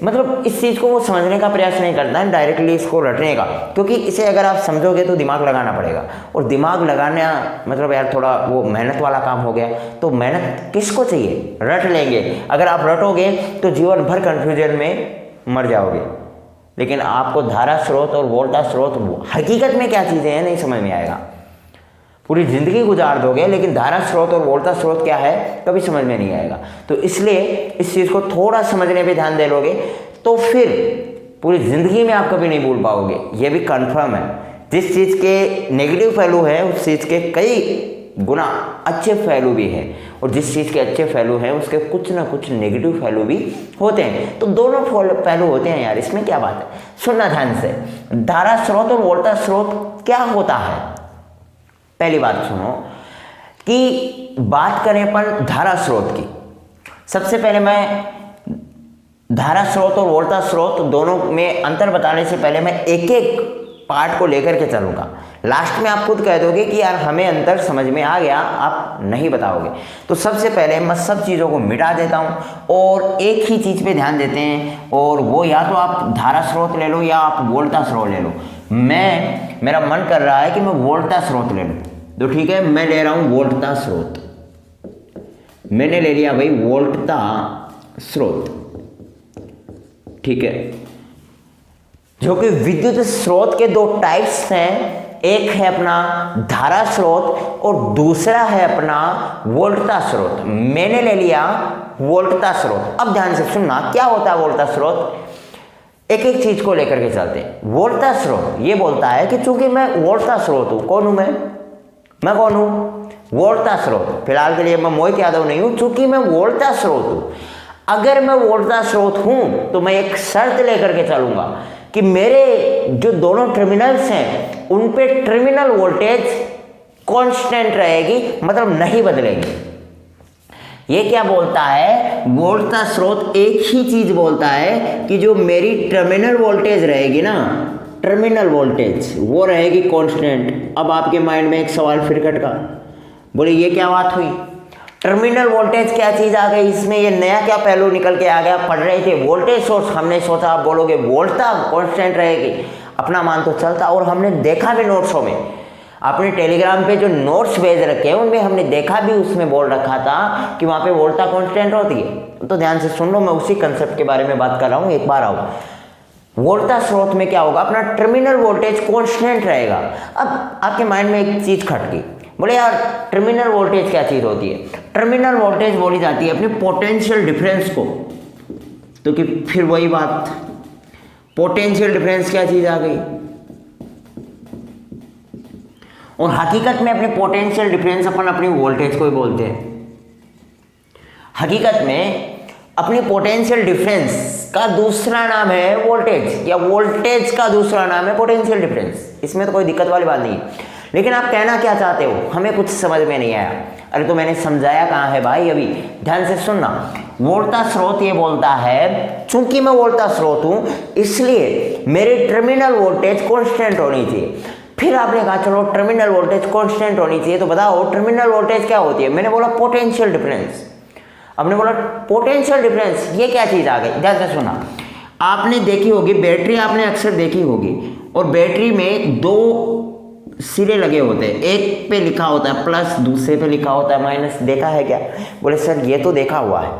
मतलब इस चीज़ को वो समझने का प्रयास नहीं करता है, डायरेक्टली इसको रटने का। क्योंकि इसे अगर आप समझोगे तो दिमाग लगाना पड़ेगा, और दिमाग लगाना मतलब यार थोड़ा वो मेहनत वाला काम हो गया। तो मेहनत किसको चाहिए? रट लेंगे। अगर आप रटोगे तो जीवन भर कन्फ्यूजन में मर जाओगे। लेकिन आपको धारा स्रोत और वोल्टा स्रोत हकीकत में क्या चीज़ें हैं नहीं समझ में आएगा। पूरी ज़िंदगी गुजार दोगे लेकिन धारा स्रोत और वोल्टा स्रोत क्या है कभी समझ में नहीं आएगा। तो इसलिए इस चीज़ को थोड़ा समझने पे ध्यान दे लोगे तो फिर पूरी ज़िंदगी में आप कभी नहीं भूल पाओगे। ये भी कंफर्म है। जिस चीज़ के नेगेटिव पहलू है उस चीज़ के कई गुना अच्छे पहलू भी हैं, और जिस चीज़ के अच्छे पहलू हैं उसके कुछ ना कुछ नेगेटिव पहलू भी होते हैं। तो दोनों पहलू होते हैं यार, इसमें क्या बात है। सुनना ध्यान से, धारा स्रोत और वोल्टा स्रोत क्या होता है। पहली बात सुनो कि बात करें अपन धारा स्रोत की। सबसे पहले मैं धारा स्रोत और वोल्टा स्रोत दोनों में अंतर बताने से पहले मैं एक एक पार्ट को लेकर के चलूँगा। लास्ट में आप खुद कह दोगे कि यार हमें अंतर समझ में आ गया, आप नहीं बताओगे। तो सबसे पहले मैं सब चीज़ों को मिटा देता हूँ और एक ही चीज़ पे ध्यान देते हैं, और वो या तो आप धारा स्रोत ले लो या आप वोल्टा स्रोत ले लो। मेरा मन कर रहा है कि मैं वोल्टा स्रोत ले लूँ, तो ठीक है मैं ले रहा हूँ वोल्टा स्रोत। मैंने ले लिया भाई वोल्टा स्रोत, ठीक है। जो कि विद्युत स्रोत के दो टाइप्स हैं, एक है अपना धारा स्रोत और दूसरा है अपना वोल्टा स्रोत। मैंने ले लिया वोल्टा स्रोत। अब ध्यान से सुनना क्या होता है वोल्टा स्रोत, एक एक चीज को लेकर के चलते हैं। वोल्टा स्रोत ये बोलता है कि चूंकि मैं वोल्टा स्रोत हूं, कौन हूं मैं कौन हूं? वोल्टा स्रोत। फिलहाल के लिए मैं मोहित यादव नहीं हूं, चूंकि मैं वोल्टा स्रोत हूं। अगर मैं वोल्टा स्रोत हूं तो मैं एक शर्त लेकर के चलूंगा कि मेरे जो दोनों टर्मिनल्स हैं उन पे टर्मिनल वोल्टेज कांस्टेंट रहेगी, मतलब नहीं बदलेगी। ये क्या बोलता है, वोल्टता स्रोत एक ही चीज बोलता है कि जो मेरी टर्मिनल वोल्टेज रहेगी ना, टर्मिनल वोल्टेज वो रहेगी कांस्टेंट। अब आपके माइंड में एक सवाल फिर खटका, बोले ये क्या बात हुई, टर्मिनल वोल्टेज क्या चीज आ गई इसमें, ये नया क्या पहलू निकल के आ गया। पढ़ रहे थे वोल्टेज सोर्स, हमने सोचा आप बोलोगे वोल्टता कांस्टेंट रहेगी, अपना मान तो चलता। और हमने देखा भी नोट्सों में, आपने टेलीग्राम पे जो नोट्स भेज रखे हैं उनमें हमने देखा भी, उसमें बोल रखा था कि वहाँ पे वोल्टता कांस्टेंट होती है। तो ध्यान से सुन लो, मैं उसी कंसेप्ट के बारे में बात कर रहा हूँ, एक बार आओ। वोल्टता स्रोत में क्या होगा, अपना टर्मिनल वोल्टेज कांस्टेंट रहेगा। अब आपके माइंड में एक चीज खटकी, बोले यार टर्मिनल वोल्टेज क्या चीज होती है। टर्मिनल वोल्टेज बोली जाती है अपने पोटेंशियल डिफरेंस को। तो कि फिर वही बात, पोटेंशियल डिफरेंस क्या चीज आ गई। और हकीकत में अपने पोटेंशियल डिफरेंस अपन अपनी वोल्टेज को ही बोलते हैं। हकीकत में अपनी पोटेंशियल डिफरेंस का दूसरा नाम है वोल्टेज, या वोल्टेज का दूसरा नाम है पोटेंशियल डिफरेंस। इसमें तो कोई दिक्कत वाली बात नहीं। लेकिन आप कहना क्या चाहते हो, हमें कुछ समझ में नहीं आया। अरे तो मैंने समझाया कहाँ है भाई, अभी ध्यान से सुनना। वोल्टता स्रोत ये बोलता है, चूंकि मैं वोल्टता स्रोत हूं इसलिए मेरी टर्मिनल वोल्टेज कांस्टेंट होनी चाहिए। फिर आपने कहा चलो टर्मिनल वोल्टेज कांस्टेंट होनी चाहिए, तो बताओ टर्मिनल वोल्टेज क्या होती है। मैंने बोला पोटेंशियल डिफरेंस। आपने बोला पोटेंशियल डिफरेंस, ये क्या चीज आ गई। ध्यान से सुना, आपने देखी होगी बैटरी, आपने अक्सर देखी होगी, और बैटरी में दो सिरे लगे होते हैं, एक पे लिखा होता है प्लस, दूसरे पे लिखा होता है माइनस। देखा है क्या। बोले सर ये तो देखा हुआ है,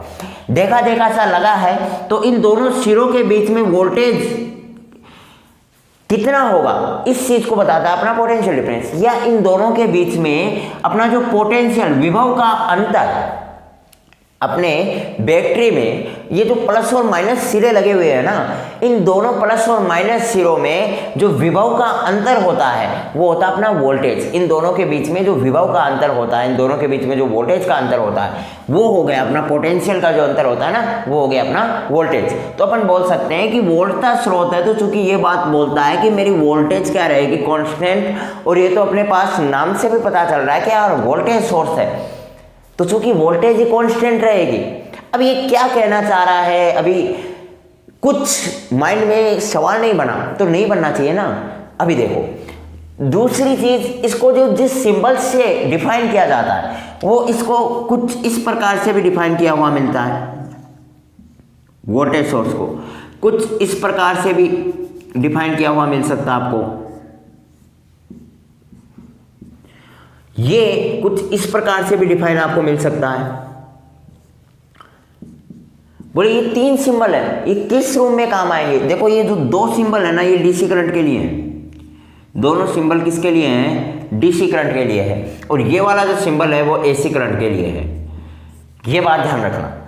देखा देखा सा लगा है। तो इन दोनों सिरों के बीच में वोल्टेज कितना होगा इस चीज को बताता है अपना पोटेंशियल डिफरेंस। या इन दोनों के बीच में अपना जो पोटेंशियल विभव का अंतर, अपने बैटरी में ये जो प्लस और माइनस सिरे लगे हुए हैं ना, इन दोनों प्लस और माइनस सिरों में जो विभव का अंतर होता है वो होता है अपना वोल्टेज। इन दोनों के बीच में जो विभव का अंतर होता है, इन दोनों के बीच में जो वोल्टेज का अंतर होता है वो हो गया अपना पोटेंशियल का जो अंतर होता है ना, वो हो गया अपना वोल्टेज। तो अपन बोल सकते हैं कि वोल्टता स्रोत है, तो चूंकि ये बात बोलता है कि मेरी वोल्टेज क्या रहेगी, कांस्टेंट। और ये तो अपने पास नाम से भी पता चल रहा है कि यार वोल्टेज सोर्स है, तो चूंकि वोल्टेज ही कांस्टेंट रहेगी। अब ये क्या कहना चाह रहा है, अभी कुछ माइंड में सवाल नहीं बना, तो नहीं बनना चाहिए ना। अभी देखो दूसरी चीज, इसको जो जिस सिंबल से डिफाइन किया जाता है वो इसको कुछ इस प्रकार से भी डिफाइन किया हुआ मिलता है। वोल्टेज सोर्स को कुछ इस प्रकार से भी डिफाइन किया हुआ मिल सकता है आपको। ये कुछ इस प्रकार से भी डिफाइन आपको मिल सकता है। बोले ये तीन सिंबल है, ये किस रूम में काम आएंगे। देखो ये जो दो सिंबल है ना, ये डीसी करंट के लिए है। दोनों सिंबल किसके लिए हैं, डीसी करंट के लिए है। और ये वाला जो सिंबल है वो एसी करंट के लिए है। ये बात ध्यान रखना।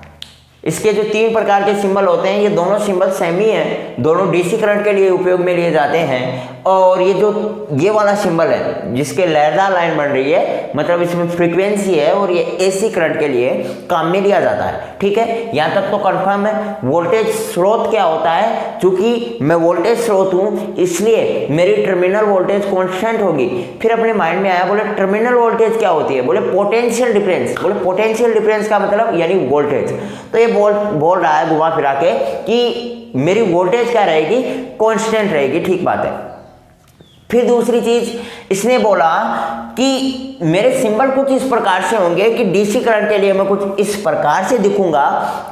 इसके जो तीन प्रकार के सिंबल होते हैं, ये दोनों सिंबल सेम ही है, दोनों डीसी करंट के लिए उपयोग में लिए जाते हैं। और ये जो ये वाला सिंबल है जिसके लहरदार लाइन बन रही है, मतलब इसमें फ्रीक्वेंसी है, और ये एसी करंट के लिए काम में लिया जाता है। ठीक है, यहाँ तक तो कंफर्म है। वोल्टेज स्रोत क्या होता है, चूंकि मैं वोल्टेज स्रोत हूँ इसलिए मेरी टर्मिनल वोल्टेज कांस्टेंट होगी। फिर अपने माइंड में आया, बोले टर्मिनल वोल्टेज क्या होती है, बोले पोटेंशियल डिफरेंस। बोले पोटेंशियल डिफरेंस का मतलब यानी वोल्टेज। तो ये बोल रहा है घुमा फिरा के कि मेरी वोल्टेज क्या रहेगी, कांस्टेंट रहेगी। ठीक बात है। फिर दूसरी चीज इसने बोला कि मेरे सिंबल कुछ इस प्रकार से होंगे कि डीसी करंट के लिए मैं कुछ इस प्रकार से दिखूंगा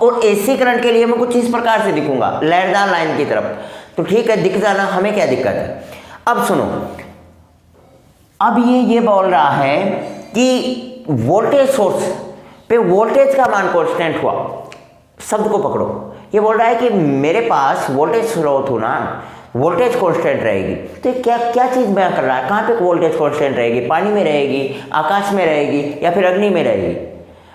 और एसी करंट के लिए मैं कुछ इस प्रकार से दिखूंगा, लहरदार लाइन की तरफ। तो ठीक है, दिख जाना, हमें क्या दिक्कत है। अब सुनो, अब ये बोल रहा है कि वोल्टेज सोर्स पे वोल्टेज का मान कांस्टेंट हुआ। शब्द को पकड़ो, ये बोल रहा है कि मेरे पास वोल्टेज स्रोत हो ना, वोल्टेज कांस्टेंट रहेगी। तो क्या क्या चीज बयां कर रहा है, कहाँ पे वोल्टेज कांस्टेंट रहेगी, पानी में रहेगी, आकाश में रहेगी, या फिर अग्नि में रहेगी।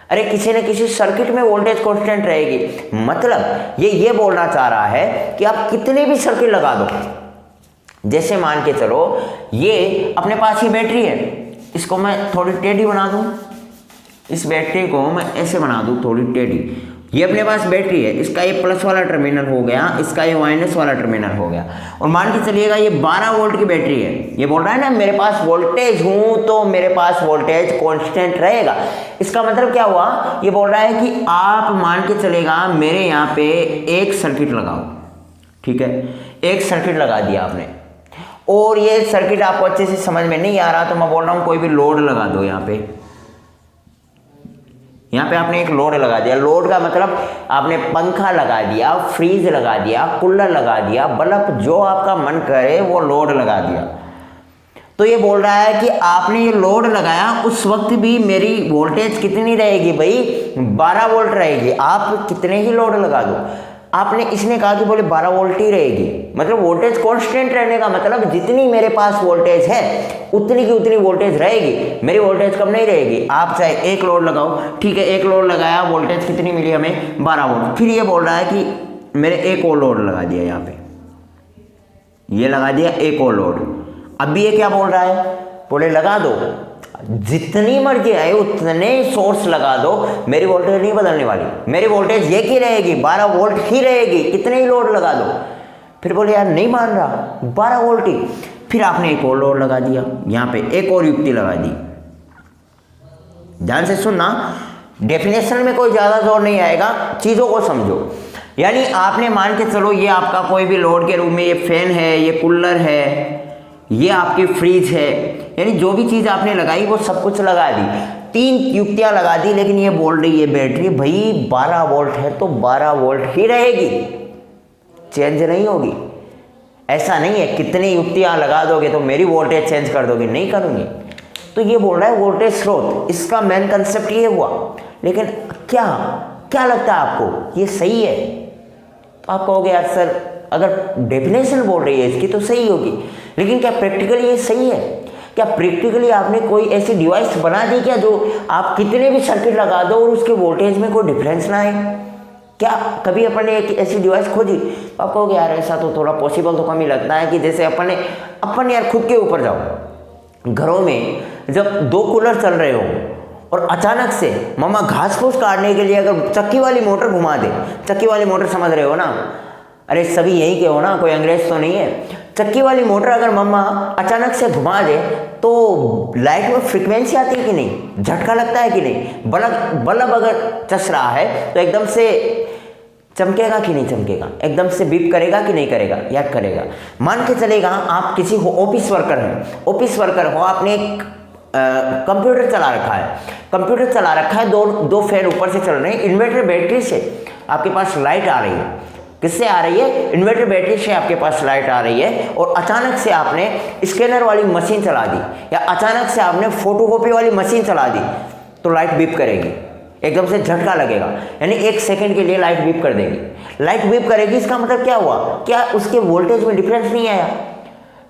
अरे किसी न किसी सर्किट में वोल्टेज कांस्टेंट रहेगी। मतलब ये बोलना चाह रहा है कि आप कितने भी सर्किट लगा दो, जैसे मान के चलो ये अपने पास ही बैटरी है, इसको मैं थोड़ी टेढ़ी बना दूं, इस बैटरी को मैं ऐसे बना दूं थोड़ी टेढ़ी, ये अपने पास बैटरी है, इसका ये प्लस वाला टर्मिनल हो गया, इसका ये माइनस वाला टर्मिनल हो गया, और मान के चलिएगा ये 12 वोल्ट की बैटरी है। ये बोल रहा है ना मेरे पास वोल्टेज हूं तो मेरे पास वोल्टेज कांस्टेंट रहेगा। इसका मतलब क्या हुआ, ये बोल रहा है कि आप मान के चलेगा मेरे यहाँ पे एक सर्किट लगाओ, ठीक है, एक सर्किट लगा दिया आपने, और ये सर्किट आपको अच्छे से समझ में नहीं आ रहा तो मैं बोल रहा हूँ कोई भी लोड लगा दो। यहाँ पे आपने एक लोड लगा दिया। लोड का मतलब आपने पंखा लगा दिया, फ्रीज लगा दिया, कूलर लगा दिया, बल्ब, जो आपका मन करे वो लोड लगा दिया। तो ये बोल रहा है कि आपने ये लोड लगाया, उस वक्त भी मेरी वोल्टेज कितनी रहेगी भाई, 12 वोल्ट रहेगी। आप कितने ही लोड लगा दो, आपने इसने कहा कि बोले 12 वोल्ट ही रहेगी, मतलब वोल्टेज कांस्टेंट रहने का मतलब जितनी मेरे पास वोल्टेज है उतनी की उतनी वोल्टेज रहेगी, मेरी वोल्टेज कम नहीं रहेगी। आप चाहे एक लोड लगाओ, ठीक है, एक लोड लगाया, वोल्टेज कितनी मिली हमें, 12 वोल्ट। फिर ये बोल रहा है कि मैंने एक और लोड लगा दिया, यहाँ पे ये लगा दिया एक और लोड। अब भी ये क्या बोल रहा है, बोले लगा दो, जितनी मर्जी आए उतने सोर्स लगा दो, मेरी वोल्टेज नहीं बदलने वाली, मेरी वोल्टेज एक ही रहेगी, 12 वोल्ट ही रहेगी, कितने ही लोड लगा दो। फिर बोले यार नहीं मान रहा, 12 वोल्ट ही। फिर आपने एक और लोड लगा दिया, यहाँ पे एक और युक्ति लगा दी। ध्यान से सुनना, डेफिनेशन में कोई ज़्यादा जोर नहीं आएगा, चीज़ों को समझो। यानी आपने मान के चलो ये आपका कोई भी लोड के रूम में ये फैन है, ये कूलर है, ये आपकी फ्रिज है, यानी जो भी चीज़ आपने लगाई वो सब कुछ लगा दी, 3 युक्तियाँ लगा दी। लेकिन ये बोल रही है बैटरी भाई 12 वोल्ट है तो 12 वोल्ट ही रहेगी, चेंज नहीं होगी। ऐसा नहीं है कितनी युक्तियाँ लगा दोगे तो मेरी वोल्टेज चेंज कर दोगे, नहीं करूँगी। तो ये बोल रहा है वोल्टेज स्रोत, इसका मेन कंसेप्ट ये हुआ। लेकिन क्या लगता है आपको, ये सही है? तो आप कहोगे यार सर अगर डेफिनेशन बोल रही है इसकी तो सही होगी, लेकिन क्या प्रैक्टिकली ये सही है? क्या प्रैक्टिकली आपने कोई ऐसी डिवाइस बना दी क्या जो आप कितने भी सर्किट लगा दो और उसके वोल्टेज में कोई डिफरेंस ना आए? क्या कभी अपन ने एक ऐसी डिवाइस खोजी? तो आप कहोगे यार ऐसा तो थोड़ा पॉसिबल तो कम ही लगता है कि जैसे अपन यार खुद के ऊपर जाओ, घरों में जब 2 कूलर चल रहे हो और अचानक से मम्मा घास फूस काटने के लिए अगर चक्की वाली मोटर घुमा दे, चक्की वाली मोटर समझ रहे हो ना, अरे सभी यही के हो ना, कोई अंग्रेज तो नहीं है। चक्की वाली मोटर अगर मम्मा अचानक से घुमा दे तो लाइट में फ्रीक्वेंसी आती है कि नहीं, झटका लगता है कि नहीं, बल्ब अगर चस रहा है तो एकदम से चमकेगा कि नहीं चमकेगा, एकदम से बीप करेगा कि नहीं करेगा, याद करेगा। मान के चलेगा आप किसी हो ऑफिस वर्कर हैं, ऑफिस वर्कर हो, आपने एक कंप्यूटर चला रखा है, कंप्यूटर चला रखा है, दो फैन ऊपर से चल रहे हैं, इन्वर्टर बैटरी से आपके पास लाइट आ रही है। किससे आ रही है? इन्वर्टर बैटरी से आपके पास लाइट आ रही है। और अचानक से आपने स्कैनर वाली मशीन चला दी या अचानक से आपने फोटोकॉपी वाली मशीन चला दी तो लाइट बीप करेगी, एकदम से झटका लगेगा, यानी 1 सेकंड के लिए लाइट बीप कर देगी। लाइट बीप करेगी, इसका मतलब क्या हुआ, क्या उसके वोल्टेज में डिफरेंस नहीं आया?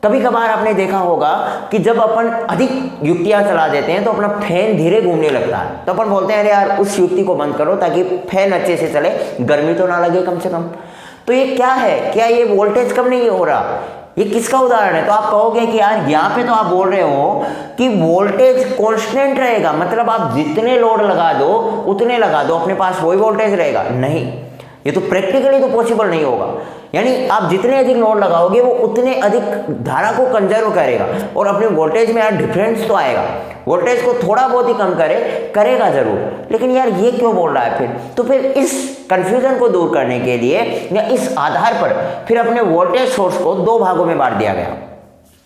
कभी कभार आपने देखा होगा कि जब अपन अधिक युक्तियां चला देते हैं तो अपना फैन धीरे घूमने लगता है, तो अपन बोलते हैं अरे यार उस युक्ति को बंद करो ताकि फैन अच्छे से चले, गर्मी तो ना लगे कम से कम। तो ये क्या है, क्या ये वोल्टेज कम नहीं हो रहा? ये किसका उदाहरण है? तो आप कहोगे कि यार यहाँ पे तो आप बोल रहे हो कि वोल्टेज कांस्टेंट रहेगा, मतलब आप जितने लोड लगा दो उतने लगा दो, अपने पास वही वोल्टेज रहेगा। नहीं, ये तो प्रैक्टिकली तो पॉसिबल नहीं होगा। यानी आप जितने अधिक लोड लगाओगे वो उतने अधिक धारा को कंजर्व करेगा और अपने वोल्टेज में यार डिफरेंस तो आएगा, वोल्टेज को थोड़ा बहुत ही कम करेगा जरूर। लेकिन यार ये क्यों बोल रहा है फिर? तो फिर इस कंफ्यूजन को दूर करने के लिए या इस आधार पर फिर अपने वोल्टेज सोर्स को 2 भागों में बांट दिया गया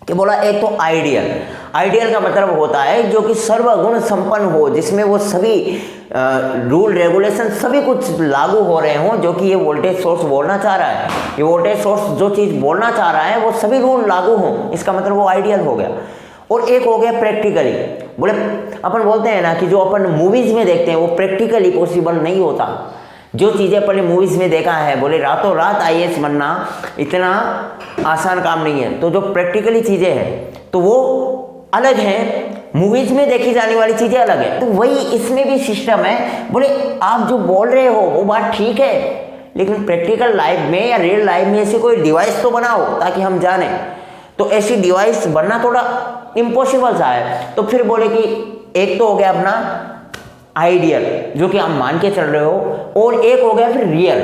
कि बोला एक तो आइडियल का मतलब होता है जो कि सर्वगुण संपन्न हो, जिसमें वो सभी रूल रेगुलेशन सभी कुछ लागू हो रहे हों जो कि ये वोल्टेज सोर्स बोलना चाह रहा है। ये वोल्टेज सोर्स जो चीज़ बोलना चाह रहा है वो सभी रूल लागू हों, इसका मतलब वो आइडियल हो गया। और एक हो गया प्रैक्टिकली, बोले अपन बोलते हैं ना कि जो अपन मूवीज़ में देखते हैं वो प्रैक्टिकली पॉसिबल नहीं होता। जो चीज़ें अपन ने मूवीज़ में देखा है, बोले रातों रात IAS बनना इतना आसान काम नहीं है। तो जो प्रैक्टिकली चीज़ें हैं तो वो अलग हैं, मूवीज़ में देखी जाने वाली चीज़ें अलग है। तो वही इसमें भी सिस्टम है। बोले आप जो बोल रहे हो वो बात ठीक है, लेकिन प्रैक्टिकल लाइफ में या रियल लाइफ में ऐसी कोई डिवाइस तो बनाओ ताकि हम जाने। तो ऐसी डिवाइस बनना थोड़ा इम्पॉसिबल सा है। तो फिर बोले कि एक तो हो गया अपना आइडियल जो कि आप मान के चल रहे हो, और एक हो गया फिर रियल।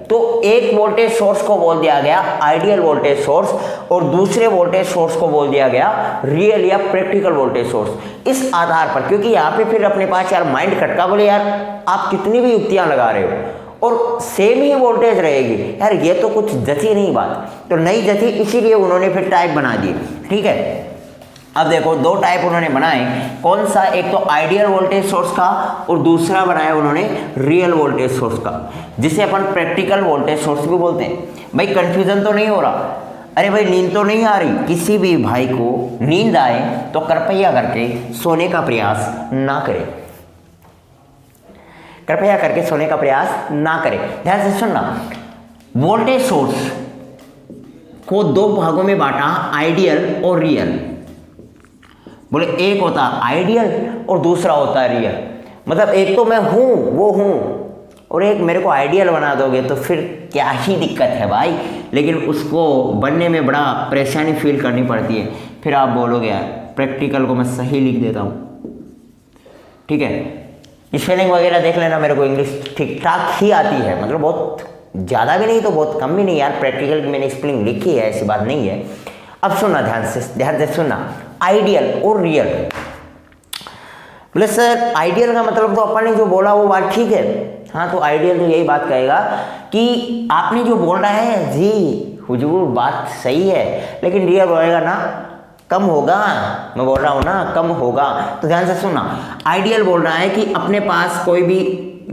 तो एक वोल्टेज सोर्स को बोल दिया गया आइडियल वोल्टेज सोर्स, और दूसरे वोल्टेज सोर्स को बोल दिया गया रियल या प्रैक्टिकल वोल्टेज सोर्स। इस आधार पर, क्योंकि यहाँ पे फिर अपने पास यार माइंड खटका, बोले यार आप कितनी भी युक्तियां लगा रहे हो और सेम ही वोल्टेज रहेगी, यार ये तो कुछ जची नहीं बात। तो नहीं जची, इसीलिए उन्होंने फिर टाइप बना दिए। ठीक है, अब देखो दो टाइप उन्होंने बनाए, कौन सा, एक तो आइडियल वोल्टेज सोर्स का और दूसरा बनाया उन्होंने रियल वोल्टेज सोर्स का, जिसे अपन प्रैक्टिकल वोल्टेज सोर्स भी बोलते हैं। भाई कंफ्यूजन तो नहीं हो रहा? अरे भाई नींद तो नहीं आ रही? किसी भी भाई को नींद आए तो कृपया करके सोने का प्रयास ना करें, कृपया करके सोने का प्रयास ना करें। ध्यान से सुनना, वोल्टेज सोर्स को दो भागों में बांटा, आइडियल और रियल। बोले एक होता आइडियल और दूसरा होता है रियल। मतलब एक तो मैं हूँ वो हूँ, और एक मेरे को आइडियल बना दोगे तो फिर क्या ही दिक्कत है भाई। लेकिन उसको बनने में बड़ा परेशानी फील करनी पड़ती है। फिर आप बोलोगे यार प्रैक्टिकल को मैं सही लिख देता हूँ, ठीक है। स्पेलिंग वगैरह देख लेना, मेरे को इंग्लिश ठीक ठाक ही आती है, मतलब बहुत ज़्यादा भी नहीं तो बहुत कम भी नहीं यार। प्रैक्टिकल की मैंने स्पेलिंग लिखी है, ऐसी बात नहीं है। अब सुनना ध्यान से सुनना, आइडियल और रियल। बोले सर आइडियल का मतलब तो अपन ने जो बोला वो बात ठीक है। हाँ, तो आइडियल तो यही बात कहेगा कि आपने जो बोल रहा है जी हुजूर बात सही है, लेकिन रियल बोलेगा ना कम होगा, मैं बोल रहा हूँ ना कम होगा। तो ध्यान से सुनना, आइडियल बोल रहा है कि अपने पास कोई भी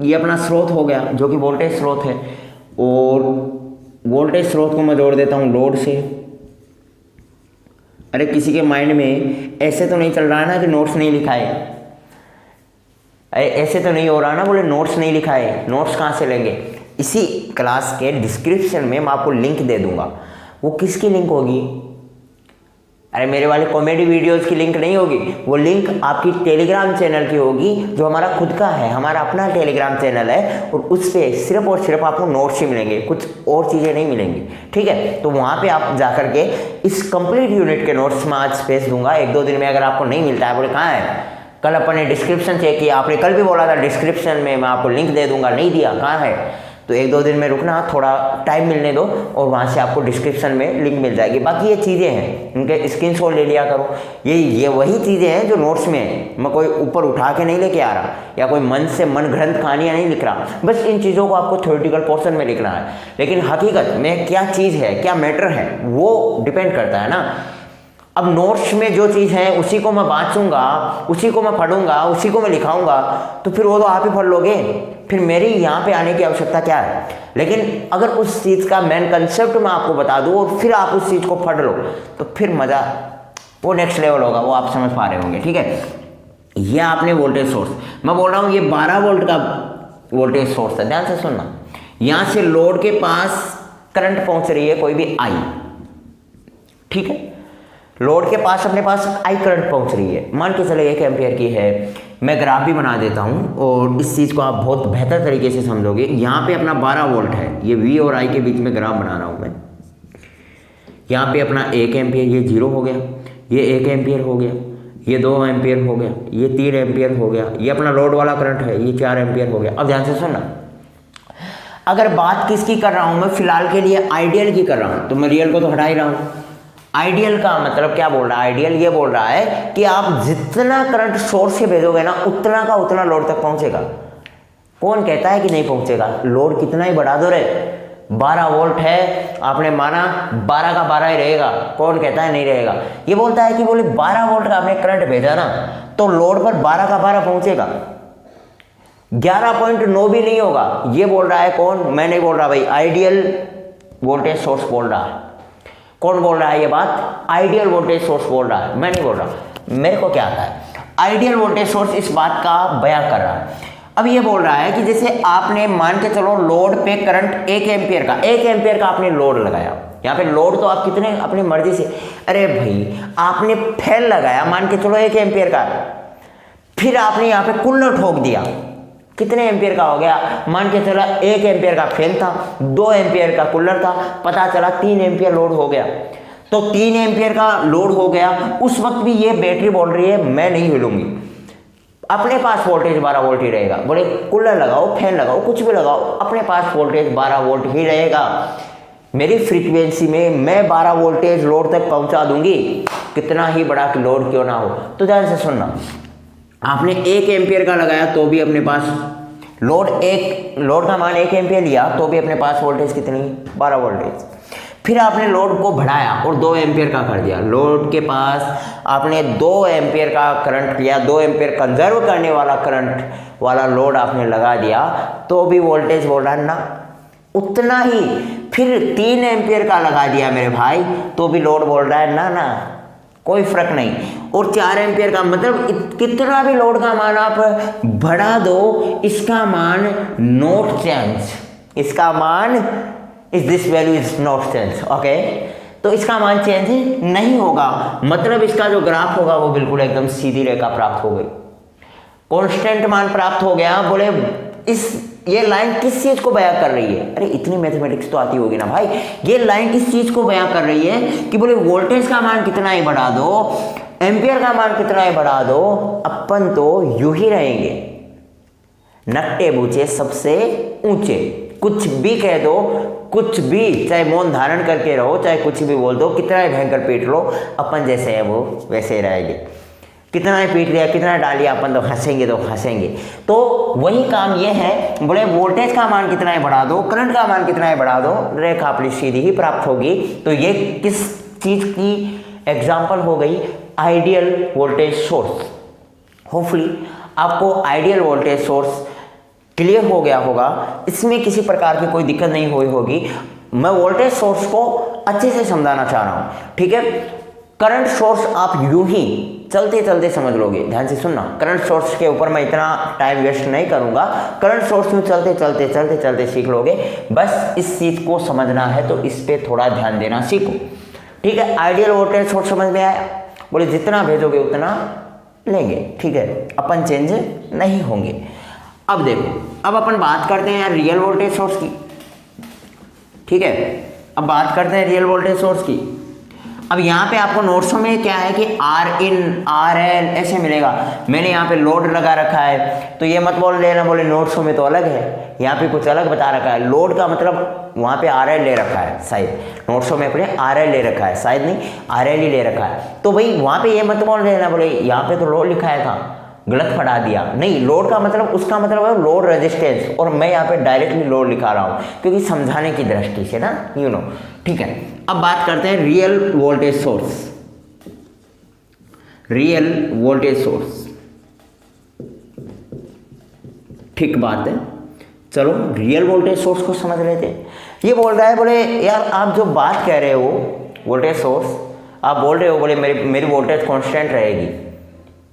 ये अपना स्रोत हो गया जो कि वोल्टेज स्रोत है, और वोल्टेज स्रोत को मैं जोड़ देता हूँ लोड से। अरे किसी के माइंड में ऐसे तो नहीं चल रहा है ना कि नोट्स नहीं लिखा है? अरे ऐसे तो नहीं हो रहा ना, बोले नोट्स नहीं लिखा है। नोट्स कहाँ से लेंगे? इसी क्लास के डिस्क्रिप्शन में मैं आपको लिंक दे दूंगा। वो किसकी लिंक होगी? अरे मेरे वाले कॉमेडी वीडियोस की लिंक नहीं होगी, वो लिंक आपकी टेलीग्राम चैनल की होगी, जो हमारा खुद का है, हमारा अपना टेलीग्राम चैनल है। और उस पर सिर्फ और सिर्फ आपको नोट्स ही मिलेंगे, कुछ और चीज़ें नहीं मिलेंगी, ठीक है। तो वहाँ पे आप जा करके इस कंप्लीट यूनिट के नोट्स में आज भेज दूंगा 1-2 दिन में। अगर आपको नहीं मिलता है, बोले कहाँ है, कल अपन ने डिस्क्रिप्शन चेक किया, आपने कल भी बोला था डिस्क्रिप्शन में मैं आपको लिंक दे दूंगा, नहीं दिया, कहाँ है? तो 1-2 दिन में रुकना, थोड़ा टाइम मिलने दो, और वहाँ से आपको डिस्क्रिप्शन में लिंक मिल जाएगी। बाकी ये चीज़ें हैं, इनके स्क्रीनशॉट ले लिया करो। ये वही चीज़ें हैं जो नोट्स में है, मैं कोई ऊपर उठा के नहीं लेके आ रहा, या कोई मन से मन घड़ंत कहानियाँ नहीं लिख रहा। बस इन चीज़ों को आपको थ्योरेटिकल पोर्शन में लिखना है, लेकिन हकीकत में क्या चीज़ है, क्या मैटर है, वो डिपेंड करता है ना। अब नोट्स में जो चीज़ है उसी को मैं बाँचूंगा, उसी को मैं पढ़ूंगा, उसी को मैं लिखाऊंगा, तो फिर वो तो आप ही पढ़ लोगे, फिर मेरी यहाँ पे आने की आवश्यकता क्या है। लेकिन अगर उस चीज़ का मेन कंसेप्ट मैं आपको बता दूँ और फिर आप उस चीज़ को पढ़ लो, तो फिर मज़ा वो नेक्स्ट लेवल होगा, वो आप समझ पा रहे होंगे, ठीक है। ये आपने वोल्टेज सोर्स, मैं बोल रहा हूँ ये 12 वोल्ट का वोल्टेज सोर्स है। ध्यान से सुनना, यहाँ से लोड के पास करंट पहुँच रही है कोई भी आई, ठीक है। लोड के पास अपने पास आई करंट पहुंच रही है, मान के चले 1 एम्पियर की है। मैं ग्राफ भी बना देता हूं और इस चीज़ को आप बहुत बेहतर तरीके से समझोगे। यहाँ पे अपना 12 वोल्ट है, ये V और I के बीच में ग्राफ बना रहा हूँ मैं। यहाँ पे अपना 1 एम्पियर, ये 0 हो गया, ये 1 एम्पियर हो गया, ये 2 एम्पियर हो गया, ये 3 एम्पियर हो गया, ये अपना लोड वाला करंट है, ये 4 एम्पियर हो गया। अब ध्यान से सुनना, अगर बात किसकी कर रहा हूँ मैं, फिलहाल के लिए आइडियल की कर रहा हूँ, तो मैं रियल को तो हटा ही रहा हूँ। आइडियल का मतलब क्या बोल रहा है? आइडियल ये बोल रहा है कि आप जितना करंट सोर्स से भेजोगे ना, उतना का उतना लोड तक पहुंचेगा। कौन कहता है कि नहीं पहुंचेगा? लोड कितना ही बढ़ा दो रे, 12 वोल्ट है, आपने माना 12 का 12 ही रहेगा। कौन कहता है नहीं रहेगा? ये बोलता है कि बोले 12 वोल्ट का आपने करंट भेजा ना, तो लोड पर 12 का 12 पहुंचेगा, 11.9 भी नहीं होगा। ये बोल रहा है कौन? मैं नहीं बोल रहा भाई, आइडियल वोल्टेज सोर्स बोल रहा है। कौन बोल रहा है ये बात? आइडियल वोल्टेज सोर्स बोल रहा है, मैं नहीं बोल रहा। मेरे को क्या आता है? आइडियल वोल्टेज सोर्स इस बात का बयां कर रहा है। अब ये बोल रहा है कि जैसे आपने मान के चलो लोड पे करंट 1 एम्पियर का, 1 एम्पियर का आपने लोड लगाया। यहाँ पे लोड तो आप कितने अपनी मर्जी से, अरे भाई आपने फैन लगाया मान के चलो 1 एम्पियर का, फिर आपने यहाँ पे कूलर ठोक दिया, कितने एम्पियर का हो गया? मान के चला 1 एम्पियर का फैन था, 2 एम्पियर का कूलर था, पता चला 3 एम्पियर लोड हो गया। तो 3 एम्पियर का लोड हो गया, उस वक्त भी ये बैटरी बोल रही है मैं नहीं हिलूंगी, अपने पास वोल्टेज 12 वोल्ट ही रहेगा। बोले कूलर लगाओ, फैन लगाओ, कुछ भी लगाओ, अपने पास वोल्टेज 12 वोल्ट ही रहेगा। मेरी फ्रीक्वेंसी में मैं 12 वोल्टेज लोड तक पहुंचा दूंगी, कितना ही बड़ा लोड क्यों ना हो। तो ध्यान से सुनना, आपने 1 एम्पियर का लगाया तो भी अपने पास लोड का मान 1 एम्पियर लिया तो भी अपने पास वोल्टेज कितनी, 12 वोल्टेज। फिर आपने लोड को बढ़ाया और 2 एम्पियर का कर दिया। लोड के पास आपने 2 एम्पियर का करंट लिया, 2 एम्पियर कंजर्व करने वाला करंट वाला लोड आपने लगा दिया तो भी वोल्टेज बोल रहा है ना उतना ही। फिर 3 एम्पियर का लगा दिया मेरे भाई तो भी लोड बोल रहा है ना कोई फर्क नहीं। और 4 एम्पियर का मतलब कितना भी लोड का मान आप बढ़ा दो, इसका मान नॉट चेंज, इसका मान this value is not change. Okay, तो इसका मान चेंज नहीं होगा, मतलब इसका जो ग्राफ होगा वो बिल्कुल एकदम सीधी रेखा प्राप्त हो गई, कांस्टेंट मान प्राप्त हो गया। बोले ये लाइन किस चीज को बयां कर रही है? अरे इतनी मैथमेटिक्स तो आती होगी ना भाई। ये लाइन किस चीज को बयां कर रही है कि बोले वोल्टेज का मान कितना ही बढ़ा दो, एम्पियर का मान कितना ही बढ़ा दो, अपन तो यूं ही रहेंगे नकटे बूचे सबसे ऊंचे। कुछ भी कह दो, कुछ भी, चाहे मौन धारण करके रहो, चाहे कुछ भी बोल दो, कितना ही भयंकर पीट लो, अपन जैसे है वो वैसे ही रहेंगे। कितना ही पीट लिया, कितना डाल लिया, अपन तो हंसेंगे तो हंसेंगे। तो वही काम ये है, बोले वोल्टेज का मान कितना ही बढ़ा दो, करंट का मान कितना ही बढ़ा दो, रेखा अपनी सीधी ही प्राप्त होगी। तो ये किस चीज की एग्जाम्पल हो गई? Ideal voltage source. होपफुली आपको आइडियल वोल्टेज सोर्स क्लियर हो गया होगा, इसमें किसी प्रकार की कोई दिक्कत नहीं हुई होगी। मैं वोल्टेज सोर्स को अच्छे से समझाना चाह रहा हूँ, ठीक है। करंट सोर्स आप यूं ही चलते चलते समझ लोगे, ध्यान से सुनना। करंट सोर्स के ऊपर मैं इतना टाइम वेस्ट नहीं करूंगा, करंट सोर्स में चलते चलते सीख लोगे। बस इस चीज को समझना है तो इस पे थोड़ा ध्यान देना सीखो, ठीक है। आइडियल वोल्टेज सोर्स समझ में आया? बोले जितना भेजोगे उतना लेंगे, ठीक है, अपन चेंज नहीं होंगे। अब देखो, अब अपन बात करते हैं यार रियल वोल्टेज सोर्स की, ठीक है। अब बात करते हैं रियल वोल्टेज सोर्स की। अब यहाँ पे आपको नोट्सों में क्या है कि आर इन आर एल ऐसे मिलेगा। मैंने यहाँ पे लोड लगा रखा है, तो ये मत बोल लेना बोले नोट्सों में तो अलग है, यहाँ पे कुछ अलग बता रखा है। लोड का मतलब वहाँ पे आर एल ले रखा है, शायद नोट्सों में अपने आर एल ले रखा है, शायद नहीं आर एल ही ले रखा है। तो भाई वहाँ पे ये मत बोल लेना बोले यहाँ पे तो लोड लिखाया था, गलत पढ़ा दिया। नहीं, लोड का मतलब उसका मतलब है लोड रेजिस्टेंस, और मैं यहाँ पे डायरेक्टली लोड लिखा रहा हूँ क्योंकि समझाने की दृष्टि से ना, यू नो, ठीक है। अब बात करते हैं real voltage source. Real voltage source, ठीक बात है। चलो रियल वोल्टेज सोर्स को समझ लेते हैं। ये बोल रहा है बोले यार आप जो बात कह रहे हो वोल्टेज सोर्स, आप बोल रहे हो बोले मेरी वोल्टेज कांस्टेंट रहेगी,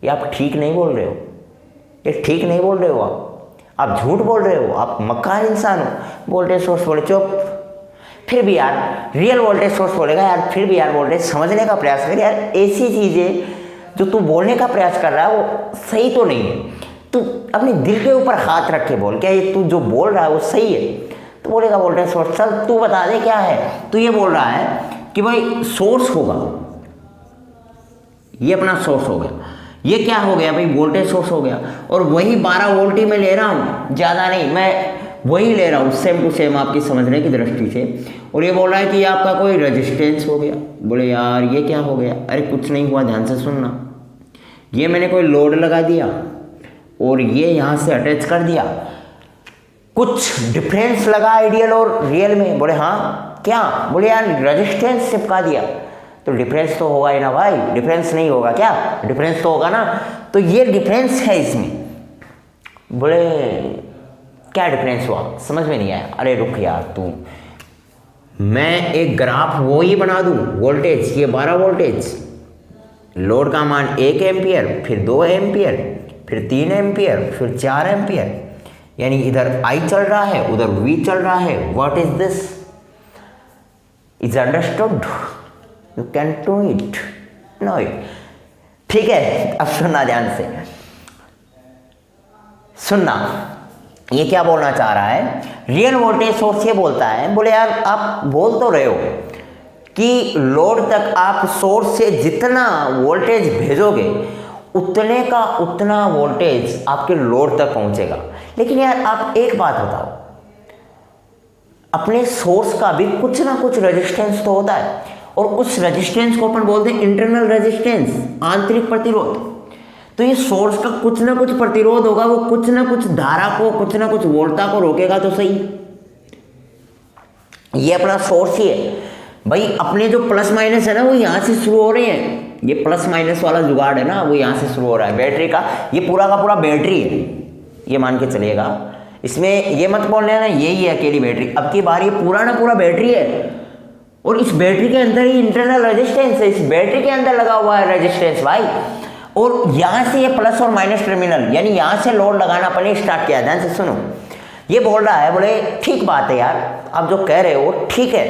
ये आप ठीक नहीं बोल रहे हो, ये ठीक नहीं बोल रहे हो, आप झूठ बोल रहे हो, आप मक्कार इंसान हो। वोल्टेज सोर्स बोले चुप। फिर भी यार रियल वोल्टेज सोर्स बोलेगा यार फिर भी यार वोल्टेज समझने का प्रयास कर यार, ऐसी चीज़ें जो तू बोलने का प्रयास कर रहा है वो सही तो नहीं है, तू अपने दिल के ऊपर हाथ रख के बोल, क्या ये तू जो बोल रहा है वो सही है? तो बोलेगा वोल्टेज सोर्स चल तू बता दे क्या है। तो ये बोल रहा है कि भाई सोर्स होगा, ये अपना सोर्स हो गया, ये क्या हो गया भाई वोल्टेज सोर्स हो गया, और वही 12 वोल्ट ही मैं ले रहा हूँ, ज़्यादा नहीं, मैं वही ले रहा हूँ सेम टू सेम आपकी समझने की दृष्टि से। और ये बोल रहा है कि आपका कोई रेजिस्टेंस हो गया। बोले यार ये क्या हो गया? अरे कुछ नहीं हुआ, ध्यान से सुनना। ये मैंने कोई लोड लगा दिया और ये यहाँ से अटैच कर दिया, कुछ डिफरेंस लगा आइडियल और रियल में। बोले हाँ क्या? बोले यार रेजिस्टेंस चिपका दिया, तो डिफरेंस तो होगा ही ना भाई, डिफरेंस नहीं होगा क्या? डिफरेंस तो होगा ना। तो ये डिफरेंस है इसमें। बोले क्या डिफरेंस हुआ? समझ में नहीं आया। अरे रुक यार तू, मैं एक ग्राफ वो ही बना दूं, वोल्टेज ये 12 वोल्टेज, लोड का मान 1 एम्पियर, फिर 2 एम्पियर, फिर 3 एम्पियर, फिर 4 एम्पियर, यानी इधर I चल रहा है उधर V चल रहा है। What is this? Is understood? You can do it? Know it. ठीक है, अब सुनना ध्यान से, सुनना ये क्या बोलना चाह रहा है। रियल वोल्टेज सोर्स ये बोलता है, बोले यार आप बोल तो रहे हो कि लोड तक आप सोर्स से जितना वोल्टेज भेजोगे उतने का उतना वोल्टेज आपके लोड तक पहुंचेगा। लेकिन यार आप एक बात बताओ, अपने सोर्स का भी कुछ ना कुछ रेजिस्टेंस तो होता है, और उस रेजिस्टेंस को अपन बोलते हैं इंटरनल रेजिस्टेंस, आंतरिक प्रतिरोध। तो ये सोर्स का कुछ ना कुछ प्रतिरोध होगा, वो कुछ ना कुछ धारा को, कुछ ना कुछ वोल्टा को रोकेगा तो सही। ये अपना सोर्स ही है भाई। अपने जो प्लस माइनस है ना, वो यहाँ से शुरू हो रहे हैं। ये प्लस माइनस वाला जुगाड़ है ना, वो यहाँ से शुरू हो रहा है बैटरी का। ये पूरा का पूरा बैटरी है, ये मान के चलिएगा। इसमें ये मत बोलना है ना यही है अकेली बैटरी, अब की बार ये पूरा ना पूरा बैटरी है। और इस बैटरी के अंदर ही इंटरनल रेजिस्टेंस है, इस बैटरी के अंदर लगा हुआ है रेजिस्टेंस भाई। और यहाँ से ये प्लस और माइनस टर्मिनल, यानी यहाँ से लोड लगाना अपने स्टार्ट किया। ध्यान से सुनो, ये बोल रहा है, बोले ठीक बात है यार, आप जो कह रहे हो ठीक है,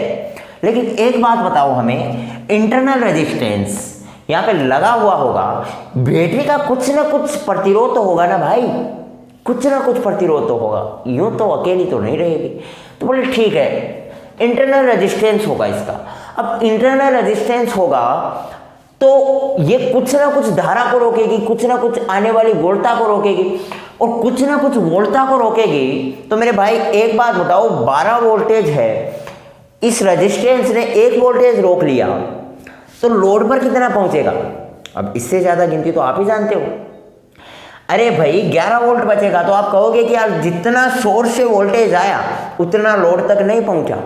लेकिन एक बात बताओ हमें, इंटरनल रेजिस्टेंस यहाँ पे लगा हुआ होगा, बैटरी का कुछ ना कुछ प्रतिरोध तो होगा ना भाई, कुछ ना कुछ प्रतिरोध तो होगा, यूं तो अकेली तो नहीं रहेगी। तो बोले ठीक है, इंटरनल रेजिस्टेंस होगा इसका। अब इंटरनल रेजिस्टेंस होगा तो ये कुछ ना कुछ धारा को रोकेगी, कुछ ना कुछ आने वाली वोल्टा को रोकेगी, और कुछ ना कुछ वोल्टा को रोकेगी। तो मेरे भाई एक बात बताओ, 12 वोल्टेज है, इस रेजिस्टेंस ने 1 वोल्टेज रोक लिया तो लोड पर कितना पहुंचेगा? अब इससे ज्यादा गिनती तो आप ही जानते हो। अरे भाई 11 वोल्ट बचेगा। तो आप कहोगे कि यार जितना सोर्स से वोल्टेज आया उतना लोड तक नहीं पहुंचा,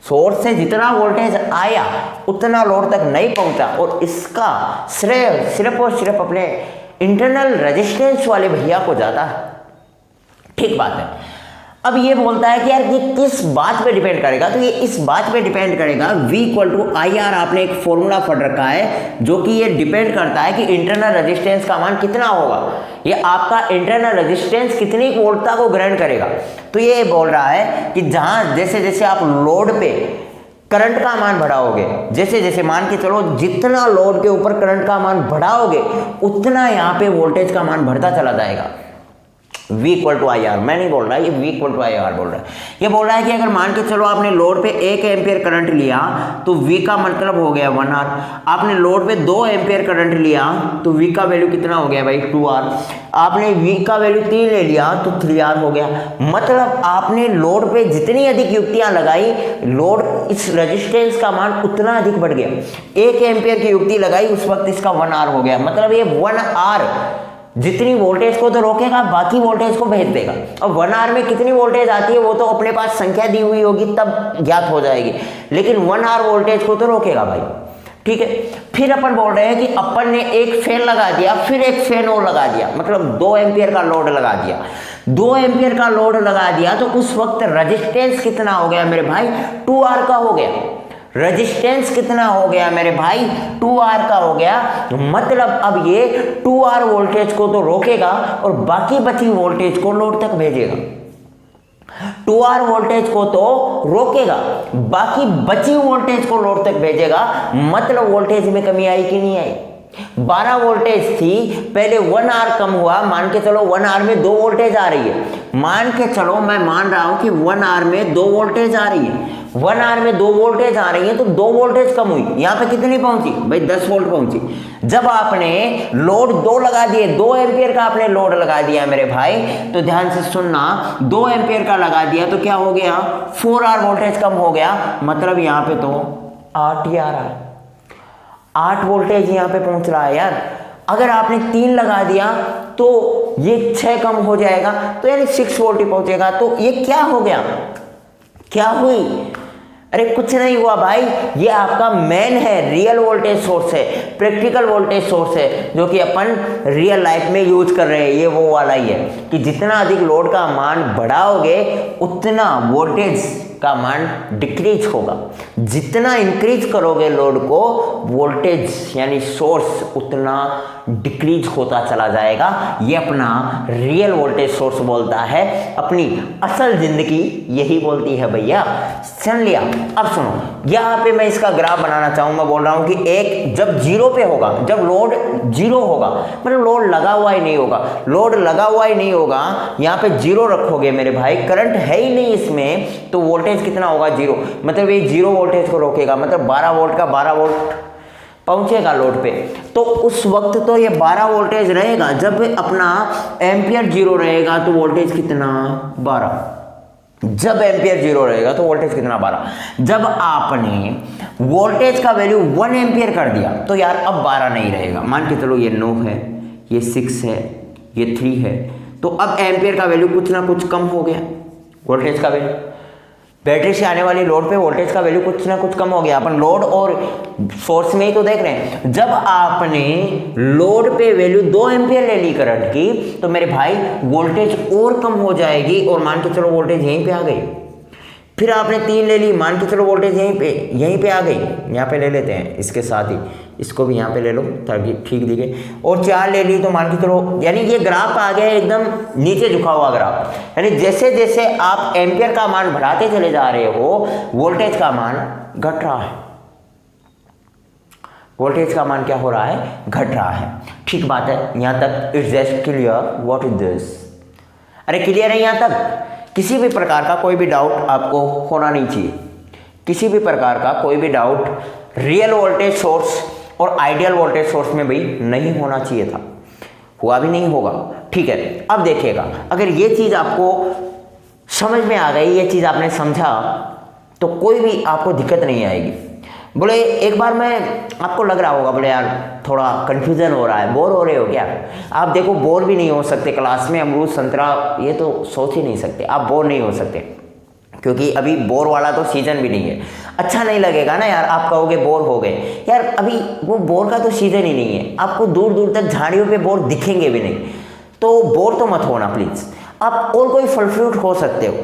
सोर्स से जितना वोल्टेज आया उतना लोड तक नहीं पहुंचा, और इसका श्रेय सिर्फ और सिर्फ अपने इंटरनल रेजिस्टेंस वाले भैया को जाता है। ठीक बात है। अब ये बोलता है कि यार ये किस बात पे डिपेंड करेगा? तो ये इस बात पे डिपेंड करेगा, V = IR आपने एक फॉर्मूला पढ़ रखा है, जो कि ये डिपेंड करता है कि इंटरनल रेजिस्टेंस का मान कितना होगा, ये आपका इंटरनल रेजिस्टेंस कितनी वोल्टता को ग्रहण करेगा। तो ये बोल रहा है कि जहां जैसे जैसे आप लोड पे करंट का मान बढ़ाओगे, जैसे जैसे मान के चलो जितना लोड के ऊपर करंट का मान बढ़ाओगे उतना यहाँ पे वोल्टेज का मान बढ़ता चला जाएगा। V = IR, मैं नहीं बोल रहा, ये V = IR बोल रहा है। ये बोल रहा है कि अगर मान के चलो आपने लोड पे 1 एम्पियर करंट लिया तो V का मतलब हो गया 1R। आपने लोड पे 2 एम्पियर करंट लिया तो V का वैल्यू कितना हो गया भाई? 2R। आपने V का वैल्यू 3 ले लिया तो 3R हो गया। मतलब आपने लोड पे जितनी अधिक युक्तियां लगाई, लोड इस रेजिस्टेंस का मान उतना अधिक बढ़ गया। 1 एम्पियर की युक्ति लगाई, उस वक्त इसका 1R हो गया। मतलब ये 1R जितनी वोल्टेज को तो रोकेगा, बाकी वोल्टेज को भेज देगा। और 1R में कितनी वोल्टेज आती है वो तो अपने पास संख्या दी हुई होगी तब ज्ञात हो जाएगी, लेकिन 1R वोल्टेज को तो रोकेगा भाई। ठीक है। फिर अपन बोल रहे हैं कि अपन ने एक फैन लगा दिया, फिर एक फैन और लगा दिया, मतलब 2 एम्पियर का लोड लगा दिया। 2 एम्पियर का लोड लगा दिया तो उस वक्त रेजिस्टेंस कितना हो गया मेरे भाई? 2R का हो गया। रेजिस्टेंस कितना हो गया मेरे भाई? 2R का हो गया। मतलब अब ये 2R वोल्टेज को तो रोकेगा और बाकी बची वोल्टेज को लोड तक भेजेगा। 2R वोल्टेज को तो रोकेगा, बाकी बची वोल्टेज को लोड तक भेजेगा। मतलब वोल्टेज में कमी आई कि नहीं आई? 12 वोल्टेज थी, पहले 1R कम हुआ, मान के चलो 1R में 2 वोल्टेज आ रही है। मान के चलो, मैं मान रहा हूं कि 1R में 2 वोल्टेज आ रही है। 1R में 2 वोल्टेज आ रही है तो 2 वोल्टेज कम हुई। यहाँ पे कितनी पहुंची भाई? 10 वोल्ट पहुंची। जब आपने लोड 2 लगा दिए, 2 एम्पियर का आपने लोड लगा दिया मेरे भाई, तो ध्यान से सुनना, 2 एम्पियर का लगा दिया तो क्या हो गया? 4R वोल्टेज कम हो गया। मतलब यहाँ पे तो 8R 8 वोल्टेज यहाँ पे पहुंच रहा है यार। अगर आपने 3 लगा दिया तो ये 6 कम हो जाएगा, तो यानी 6 वोल्ट ही पहुंचेगा। तो ये क्या हो गया? क्या हुई? अरे कुछ नहीं हुआ भाई, ये आपका मेन है, रियल वोल्टेज सोर्स है, प्रैक्टिकल वोल्टेज सोर्स है, जो कि अपन रियल लाइफ में यूज कर रहे हैं। ये वो वाला ही है कि जितना अधिक लोड का मान बढ़ाओगे उतना वोल्टेज का मान डिक्रीज होगा। जितना इंक्रीज करोगे लोड को, वोल्टेज यानी सोर्स उतना डिक्रीज होता चला जाएगा। ये अपना रियल वोल्टेज सोर्स बोलता है, अपनी असल जिंदगी यही बोलती है भैया। सुन लिया? अब सुनो, यहाँ पे मैं इसका ग्राफ बनाना चाहूंगा। बोल रहा हूं कि एक जब 0 पे होगा, जब लोड 0 होगा, मतलब लोड लगा हुआ ही नहीं होगा, लोड लगा हुआ ही नहीं होगा, यहाँ पे 0 रखोगे मेरे भाई, करंट है ही नहीं इसमें, तो वोल्टेज कितना होगा? 0। मतलब ये 0 वोल्टेज को रोकेगा। मतलब 12 वोल्ट का 12 वोल्ट पहुंचेगा लोड पे, तो उस वक्त तो ये 12 वोल्टेज रहेगा। जब अपना एम्पियर जीरो रहेगा तो वोल्टेज कितना 12। जब एम्पियर जीरो रहेगा तो वोल्टेज कितना 12। जब आपने वोल्टेज का वैल्यू 1 एम्पियर कर दिया तो यार अब 12 नहीं रहेगा। मान के चलो ये 9 है, ये 6 है, ये 3 है, तो अब एम्पियर का वैल्यू कुछ ना कुछ कम हो गया। वोल्टेज का वैल्यू बैटरी से आने वाली लोड पे वोल्टेज का वैल्यू कुछ ना कुछ कम हो गया। अपन लोड और सोर्स में ही तो देख रहे हैं। जब आपने लोड पे वैल्यू 2 एम्पियर ले ली करंट की तो मेरे भाई वोल्टेज और कम हो जाएगी, और मान के चलो वोल्टेज यहीं पे आ गई। फिर आपने 3 ले ली, मान के चलो वोल्टेज यहीं पे आ गई। यहाँ पे ले लेते हैं, इसके साथ ही इसको भी यहाँ पे ले लो ताकि ठीक दिखे। और 4 ले ली तो मान के चलो, यानी ये ग्राफ आ गया एकदम नीचे झुका हुआ ग्राफ। यानी जैसे जैसे आप एम्पियर का मान बढ़ाते चले जा रहे हो वोल्टेज का मान घट रहा है। वोल्टेज का मान क्या हो रहा है, घट रहा है। ठीक बात है, यहाँ तक it's just clear. What is this? अरे क्लियर है यहाँ तक? किसी भी प्रकार का कोई भी डाउट आपको होना नहीं चाहिए। किसी भी प्रकार का कोई भी डाउट रियल वोल्टेज सोर्स और आइडियल वोल्टेज सोर्स में भी नहीं होना चाहिए था, हुआ भी नहीं होगा। ठीक है, अब देखिएगा, अगर ये चीज़ आपको समझ में आ गई, ये चीज़ आपने समझा, तो कोई भी आपको दिक्कत नहीं आएगी। बोले एक बार मैं आपको लग रहा होगा, बोले यार थोड़ा कन्फ्यूज़न हो रहा है, बोर हो रहे हो क्या? आप देखो बोर भी नहीं हो सकते क्लास में। अमरूद संतरा ये तो सोच ही नहीं सकते, आप बोर नहीं हो सकते, क्योंकि अभी बोर वाला तो सीजन भी नहीं है। अच्छा नहीं लगेगा ना यार, आप कहोगे बोर हो गए यार, अभी वो बोर का तो सीजन ही नहीं है। आपको दूर दूर तक झाड़ियों पे बोर दिखेंगे भी नहीं, तो बोर तो मत होना प्लीज़। आप और कोई फल फ्रूट हो सकते हो,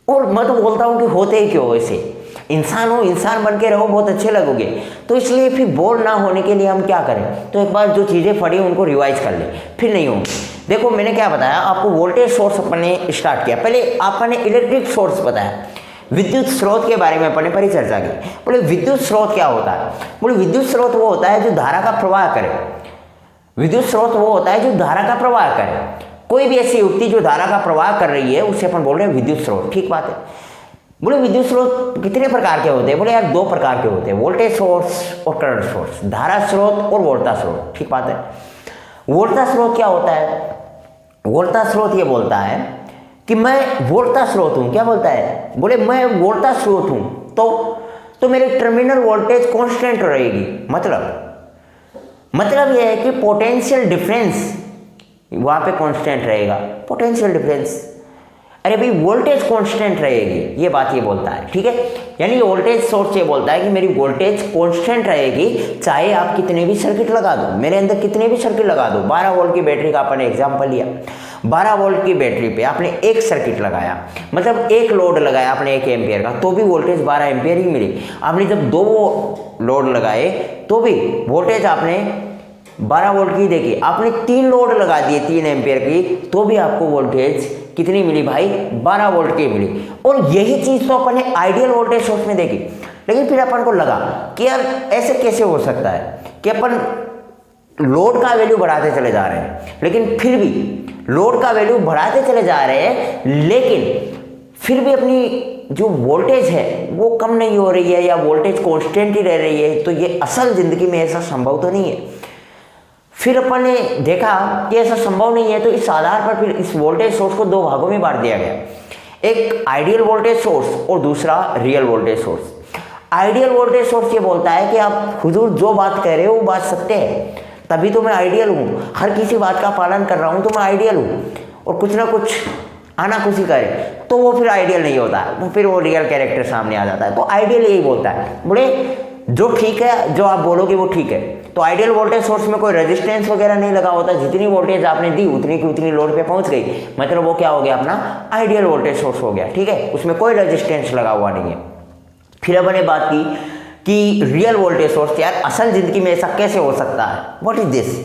और मैं तो बोलता हूँ कि होते ही क्यों, ऐसे इंसान हो, इंसान बन के रहो, बहुत अच्छे लगोगे। तो इसलिए फिर बोर ना होने के लिए हम क्या करें, तो एक बार जो चीज़ें पढ़ी उनको रिवाइज कर ले, फिर नहीं होंगी। देखो मैंने क्या बताया आपको, वोल्टेज सोर्स अपने स्टार्ट किया। पहले आपने इलेक्ट्रिक सोर्स बताया, विद्युत स्रोत के बारे में अपने परिचर्चा की। बोले विद्युत स्रोत क्या होता है? बोले विद्युत स्रोत वो होता है जो धारा का प्रवाह करे। विद्युत स्रोत वो होता है जो धारा का प्रवाह करे। कोई भी ऐसी युक्ति जो धारा का प्रवाह कर रही है उसे अपन बोल रहे हैं विद्युत स्रोत। ठीक बात है। बोले विद्युत स्रोत कितने प्रकार के होते हैं? बोले यार 2 प्रकार के होते हैं, वोल्टेज सोर्स और करंट सोर्स, धारा स्रोत और वोल्टा स्रोत। ठीक बात है। वोल्टा स्रोत क्या होता है? वोल्टा स्रोत ये बोलता है कि मैं वोल्टा स्रोत हूँ। क्या बोलता है? बोले मैं वोल्टा स्रोत हूँ, तो मेरे टर्मिनल वोल्टेज कांस्टेंट रहेगी। मतलब यह है कि पोटेंशियल डिफरेंस वहाँ पे कांस्टेंट रहेगा, पोटेंशियल डिफरेंस। अरे भाई वोल्टेज कांस्टेंट रहेगी, ये बात ये बोलता है। ठीक है, यानी वोल्टेज सोर्स ये बोलता है कि मेरी वोल्टेज कांस्टेंट रहेगी, चाहे आप कितने भी सर्किट लगा दो, मेरे अंदर कितने भी सर्किट लगा दो। 12 वोल्ट की बैटरी का आपने एग्जांपल लिया, 12 वोल्ट की बैटरी पे आपने एक सर्किट लगाया, मतलब एक लोड लगाया आपने 1 एम्पियर का, तो भी वोल्टेज 12 एम्पियर ही मिली। आपने जब 2 लोड लगाए तो भी वोल्टेज आपने 12 वोल्ट की देखी। आपने 3 लोड लगा दिए 3 एम्पियर की, तो भी आपको वोल्टेज कितनी मिली भाई? 12 वोल्ट की मिली। और यही चीज़ तो अपन ने आइडियल वोल्टेज सोर्स में देखी। लेकिन फिर अपन को लगा कि यार ऐसे कैसे हो सकता है कि अपन लोड का वैल्यू बढ़ाते चले जा रहे हैं, लेकिन फिर भी लोड का वैल्यू बढ़ाते चले जा रहे हैं, लेकिन फिर भी अपनी जो वोल्टेज है वो कम नहीं हो रही है, या वोल्टेज कांस्टेंट ही रह रही है। तो ये असल ज़िंदगी में ऐसा संभव तो नहीं है। फिर अपन ने देखा कि ऐसा संभव नहीं है, तो इस आधार पर फिर इस वोल्टेज सोर्स को 2 भागों में बांट दिया गया, एक आइडियल वोल्टेज सोर्स और दूसरा real voltage source. Ideal voltage source ये बोलता है कि आप हुजूर जो बात कह रहे हो वो बात सत्य है, तभी तो मैं आइडियल हूँ, हर किसी बात का पालन कर रहा हूँ तो मैं आइडियल हूँ। और कुछ ना कुछ आनाकुशी करे तो वो फिर आइडियल नहीं होता, तो फिर वो रियल कैरेक्टर सामने आ जाता है। तो आइडियल यही बोलता है, बोले जो ठीक है, जो आप बोलोगे वो ठीक है। तो आइडियल वोल्टेज सोर्स में कोई रेजिस्टेंस वगैरह नहीं लगा होता, जितनी वोल्टेज आपने दी उतनी की उतनी लोड पे पहुंच गई, मतलब वो क्या हो गया, अपना आइडियल वोल्टेज सोर्स हो गया। ठीक है, उसमें कोई रेजिस्टेंस लगा हुआ नहीं है। फिर अपन ने बात की कि रियल वोल्टेज सोर्स, यार असल जिंदगी में ऐसा कैसे हो सकता है, व्हाट इज दिस,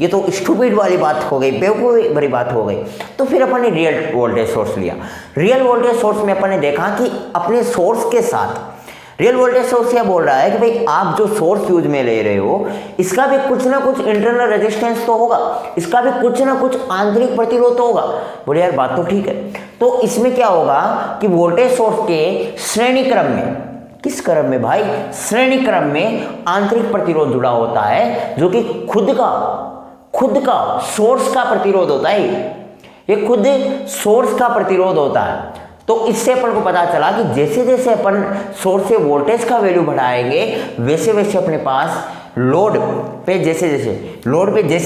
ये तो स्टूपिड वाली बात हो गई, बेवकूफ़ी भरी बात हो गई। तो फिर अपन ने रियल वोल्टेज सोर्स लिया। रियल वोल्टेज सोर्स में अपन ने देखा कि अपने सोर्स के साथ रियल वोल्टेज सोर्स क्या बोल रहा है कि भाई आप जो सोर्स यूज में ले रहे हो इसका भी कुछ ना कुछ इंटरनल रेजिस्टेंस तो होगा, इसका भी कुछ ना कुछ आंतरिक प्रतिरोध तो होगा। बोले यार बात तो ठीक है। तो इसमें क्या होगा कि वोल्टेज सोर्स के श्रेणी क्रम में किस क्रम में भाई? श्रेणी क्रम में आंतरिक प्रतिरोध जुड़ा होता है, जो कि खुद का सोर्स का प्रतिरोध होता है। ये खुद सोर्स का प्रतिरोध होता है। तो इससे अपन को पता चला कि जैसे जैसे अपन सोर्स से वोल्टेज का वैल्यू बढ़ाएंगे, वैसे वैसे अपने पास लोड पे जैसे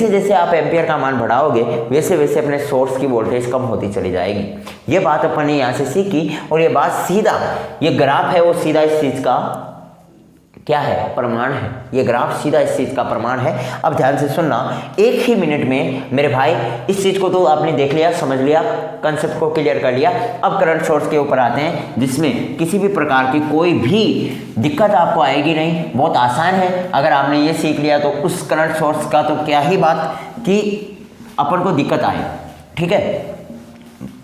जैसे आप एम्पियर का मान बढ़ाओगे, वैसे वैसे अपने सोर्स की वोल्टेज कम होती चली जाएगी। ये बात अपन ने यहाँ से सीखी, और ये बात सीधा, ये ग्राफ है वो सीधा इस चीज का क्या है? प्रमाण है। ये ग्राफ सीधा इस चीज का प्रमाण है। अब ध्यान से सुनना, एक ही मिनट में मेरे भाई इस चीज को तो आपने देख लिया, समझ लिया, कंसेप्ट को क्लियर कर लिया। अब करंट सोर्स के ऊपर आते हैं, जिसमें किसी भी प्रकार की कोई भी दिक्कत आपको आएगी नहीं, बहुत आसान है। अगर आपने ये सीख लिया तो उस करंट सोर्स का तो क्या ही बात कि अपन को दिक्कत आए, ठीक है।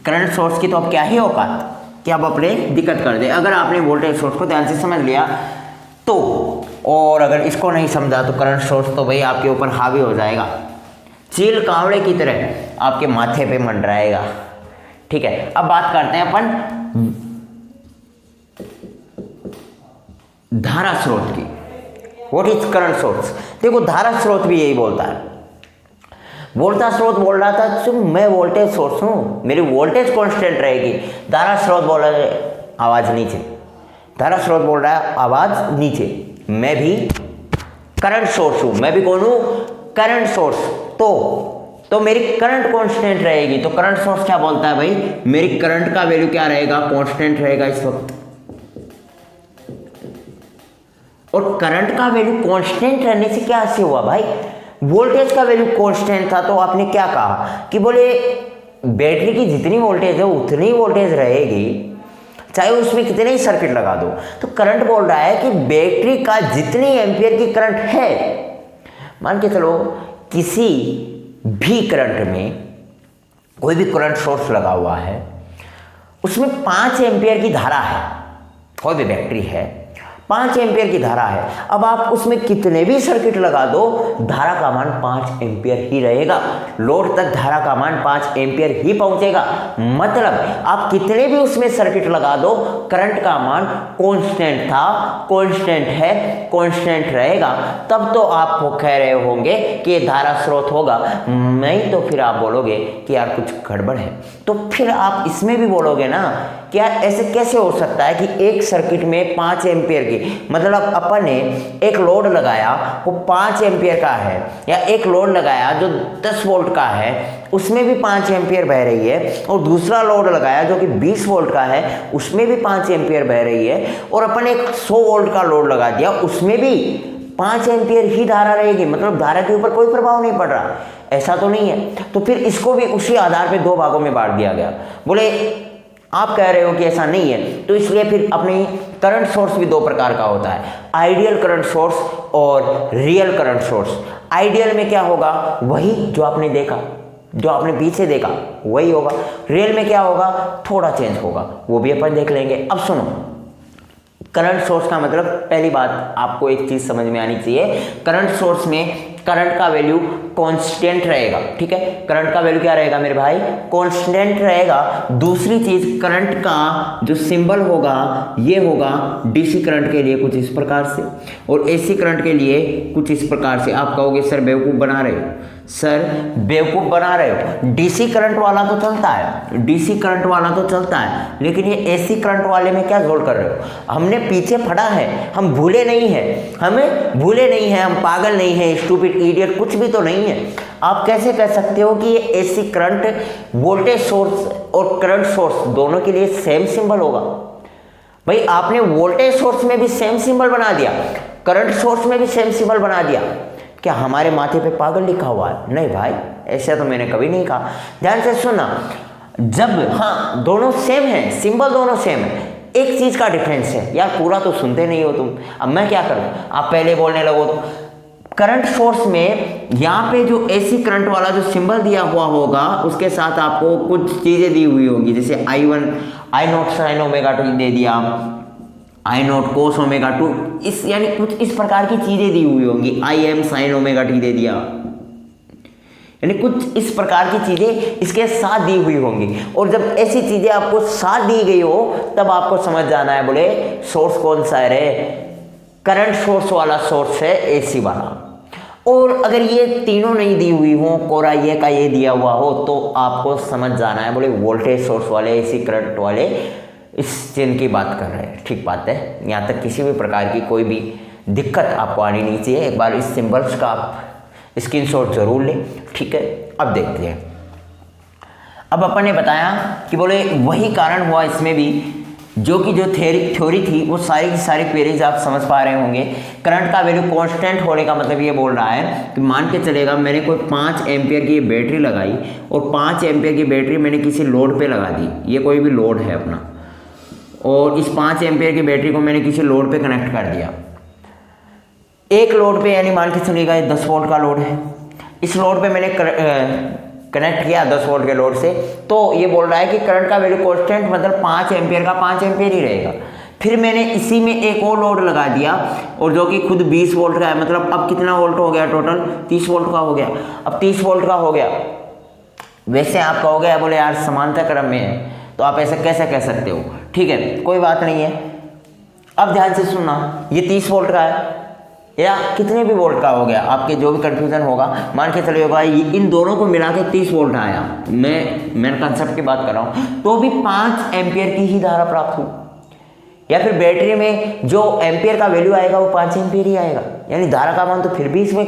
करंट सोर्स की तो अब क्या ही औकात कि अब अपने दिक्कत कर दे। अगर आपने वोल्टेज सोर्स को ध्यान से समझ लिया तो, और अगर इसको नहीं समझा तो करंट सोर्स तो भाई आपके ऊपर हावी हो जाएगा, चील कावड़े की तरह आपके माथे पे मंडराएगा, ठीक है। अब बात करते हैं अपन धारा स्रोत की। What is current source? देखो, धारा स्रोत भी यही बोलता है। वोल्टा स्रोत बोल रहा था तो मैं वोल्टेज सोर्स हूं, मेरी वोल्टेज कांस्टेंट रहेगी। धारा स्रोत बोल रहा है आवाज नीचे, धारा स्रोत बोल रहा है आवाज नीचे। मैं भी करंट सोर्स हूं, मैं भी कौन हूं? Current source. तो मेरी करंट कांस्टेंट रहेगी। तो करंट सोर्स क्या बोलता है भाई? मेरी करंट का वैल्यू क्या रहेगा? कांस्टेंट रहेगा इस वक्त। और करंट का वैल्यू कांस्टेंट रहने से क्या से हुआ भाई? वोल्टेज का वैल्यू कांस्टेंट था, तो आपने क्या कहा कि बोले बैटरी की जितनी वोल्टेज है उतनी वोल्टेज रहेगी, चाहे उसमें कितने ही सर्किट लगा दो। तो करंट बोल रहा है कि बैटरी का जितनी एम्पियर की करंट है, मान के चलो किसी भी करंट में कोई भी करंट सोर्स लगा हुआ है, उसमें 5 एम्पियर की धारा है, कोई भी बैटरी है, 5 एम्पियर की धारा है। अब आप उसमें कितने भी सर्किट लगा दो, धारा का मान 5 एम्पियर ही रहेगा। लोड तक धारा का मान 5 एम्पियर ही पहुंचेगा। मतलब आप कितने भी उसमें सर्किट लगा दो, करंट का मान कांस्टेंट था, कांस्टेंट है, कांस्टेंट रहेगा। तब तो आप कह रहे होंगे कि ये धारा स्रोत होगा, नहीं तो फिर आप बोलोगे कि यार कुछ गड़बड़ है। तो फिर आप इसमें भी बोलोगे ना, क्या ऐसे कैसे हो सकता है कि एक सर्किट में 5 एम्पियर की, मतलब अपन ने एक लोड लगाया वो 5 एम्पियर का है, या एक लोड लगाया जो 10 वोल्ट का है उसमें भी 5 एम्पियर बह रही है, और दूसरा लोड लगाया जो कि 20 वोल्ट का है उसमें भी 5 एम्पियर बह रही है, और अपन एक 100 वोल्ट का लोड लगा दिया उसमें भी 5 एम्पियर ही धारा रहेगी। मतलब धारा के ऊपर कोई प्रभाव नहीं पड़ रहा, ऐसा तो नहीं है। तो फिर इसको भी उसी आधार पर 2 भागों में बांट दिया गया। बोले आप कह रहे हो कि ऐसा नहीं है, तो इसलिए फिर अपनी करंट सोर्स भी 2 प्रकार का होता है, आइडियल करंट सोर्स और रियल करंट सोर्स। आइडियल में क्या होगा? वही जो आपने देखा, जो आपने पीछे देखा वही होगा। रियल में क्या होगा? थोड़ा चेंज होगा, वो भी अपन देख लेंगे। अब सुनो, करंट सोर्स का मतलब, पहली बात आपको एक चीज समझ में आनी चाहिए, करंट सोर्स में करंट का वैल्यू कांस्टेंट रहेगा, ठीक है। करंट का वैल्यू क्या रहेगा मेरे भाई? कांस्टेंट रहेगा। दूसरी चीज, करंट का जो सिंबल होगा ये होगा डीसी करंट के लिए कुछ इस प्रकार से, और एसी करंट के लिए कुछ इस प्रकार से। आप कहोगे सर बेवकूफ बना रहे हो, सर बेवकूफ बना रहे हो। डीसी करंट वाला तो चलता है, डीसी करंट वाला तो चलता है, लेकिन ये एसी करंट वाले में क्या जोड़ कर रहे हो? हमने पीछे पढ़ा है, हम भूले नहीं हैं, हमें भूले नहीं हैं, हम पागल नहीं हैं, स्टूपिड इडियट कुछ भी तो नहीं है। आप कैसे कह सकते हो कि ये एसी करंट वोल्टेज सोर्स और करंट सोर्स दोनों के लिए सेम सिंबल होगा? भाई आपने वोल्टेज सोर्स में भी सेम सिंबल बना दिया, करंट सोर्स में भी सेम सिंबल बना दिया। क्या हमारे माथे पे पागल लिखा हुआ है? नहीं भाई, ऐसा तो मैंने कभी नहीं कहा। ध्यान से सुनना, जब हाँ दोनों सेम है, सिंबल दोनों सेम है, एक चीज का डिफरेंस है। यार पूरा तो सुनते नहीं हो तुम, अब मैं क्या करूं? आप पहले बोलने लगो तो करंट सोर्स में यहाँ पे जो एसी करंट वाला जो सिंबल दिया हुआ होगा उसके साथ आपको कुछ चीजें दी हुई होगी, जैसे I1 I0 sin omega t दे दिया, I0 cos ओमेगा 2, इस यानी कुछ इस प्रकार की चीजें दी हुई होंगी, IM sin ओमेगा t दे दिया। यानी कुछ इस प्रकार की चीज़ें इसके साथ दी हुई होंगी। और जब ऐसी चीज़ें आपको साथ दी गई हो तब आपको समझ जाना है बोले सोर्स कौन सा है रे, करंट सोर्स वाला सोर्स है AC वाला। और अगर ये तीनों नहीं दी हुई हो, कोरा ये का ये दिया हुआ हो, तो आपको समझ जाना है बोले वोल्टेज सोर्स वाले AC करंट वाले इस चीज़ की बात कर रहे हैं। ठीक बात है, यहाँ तक किसी भी प्रकार की कोई भी दिक्कत आपको आनी नहीं चाहिए। एक बार इस सिंबल्स का आप स्क्रीनशॉट जरूर लें। ठीक है, अब देखते हैं। अब अपन ने बताया कि बोले वही कारण हुआ इसमें भी, जो थ्योरी थी वो सारी की सारी क्वेरीज आप समझ पा रहे होंगे। करंट का वैल्यू कांस्टेंट होने का मतलब ये बोल रहा है कि मान के चलेगा मैंने कोई 5 एम्पियर की बैटरी लगाई और 5 एम्पियर की बैटरी मैंने किसी लोड पे लगा दी। ये कोई भी लोड है अपना, और इस 5 एम्पियर की बैटरी को मैंने किसी लोड पे कनेक्ट कर दिया। एक लोड पे यानी मान के चलेगा ये 10 वोल्ट का लोड है। इस लोड पे मैंने कनेक्ट किया 10 वोल्ट के लोड से, तो ये बोल रहा है कि करंट का वैल्यू कांस्टेंट मतलब 5 एम्पियर का 5 एम्पियर ही रहेगा। फिर मैंने इसी में एक और लोड लगा दिया और जो कि खुद 20 वोल्ट का है, मतलब अब कितना वोल्ट हो गया टोटल, 30 वोल्ट का हो गया। अब 30 वोल्ट का हो गया। वैसे आप कहोगे बोले यार समांतर क्रम में है, तो आप ऐसे कैसे कह सकते हो? ठीक है, कोई बात नहीं है। अब ध्यान से सुनना, ये 30 वोल्ट का है या कितने भी वोल्ट का हो गया, आपके जो भी कंफ्यूजन होगा मान के चलिए होगा इन दोनों को मिला के 30 वोल्ट आया। मैं कंसेप्ट की बात कर रहा हूँ, तो भी 5 एम्पियर की ही धारा प्राप्त हुई। या फिर बैटरी में जो एम्पियर का वैल्यू आएगा वो 5 एम्पियर ही आएगा, यानी धारा का मान तो फिर भी इसमें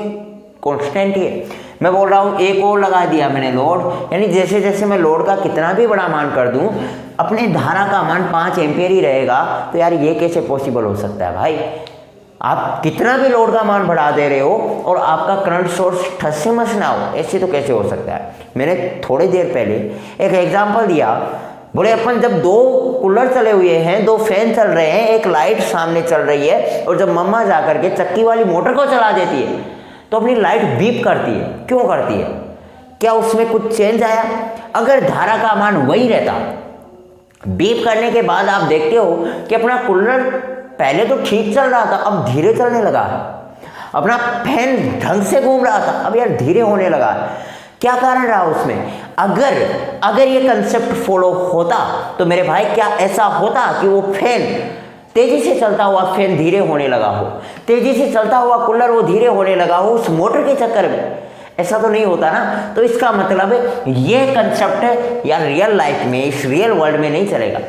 कॉन्स्टेंट ही है। मैं बोल रहा हूँ एक और लगा दिया मैंने लोड, यानी जैसे जैसे मैं लोड का कितना भी बड़ा मान कर दूँ अपने धारा का मान 5 एम्पियर ही रहेगा। तो यार ये कैसे पॉसिबल हो सकता है भाई? आप कितना भी लोड का मान बढ़ा दे रहे हो और आपका करंट सोर्स ठस से मस ना हो, ऐसे तो कैसे हो सकता है? मैंने थोड़ी देर पहले एक एग्जांपल दिया, बोले अपन जब 2 कूलर चले हुए हैं, 2 फैन चल रहे हैं, एक लाइट सामने चल रही है, और जब मम्मा जा करके चक्की वाली मोटर को चला देती है तो अपनी लाइट बीप करती है। क्यों करती है? क्या उसमें कुछ चेंज आया? अगर धारा का मान वही रहता, बीप करने के बाद आप देखते हो कि अपना कूलर पहले तो ठीक चल रहा था, अब धीरे चलने लगा है। अपना फैन ढंग से घूम रहा था, अब यार धीरे होने लगा है। क्या कारण रहा उसमें? अगर ये कंसेप्ट फॉलो होता तो मेरे भाई क्या ऐसा होता कि वो फैन तेजी से चलता हुआ फैन धीरे होने लगा हो, तेजी से चलता हुआ कूलर वो धीरे होने लगा हो उस मोटर के चक्कर में? ऐसा तो नहीं होता ना। तो इसका मतलब ये कंसेप्ट यार रियल लाइफ में, इस रियल वर्ल्ड में नहीं चलेगा।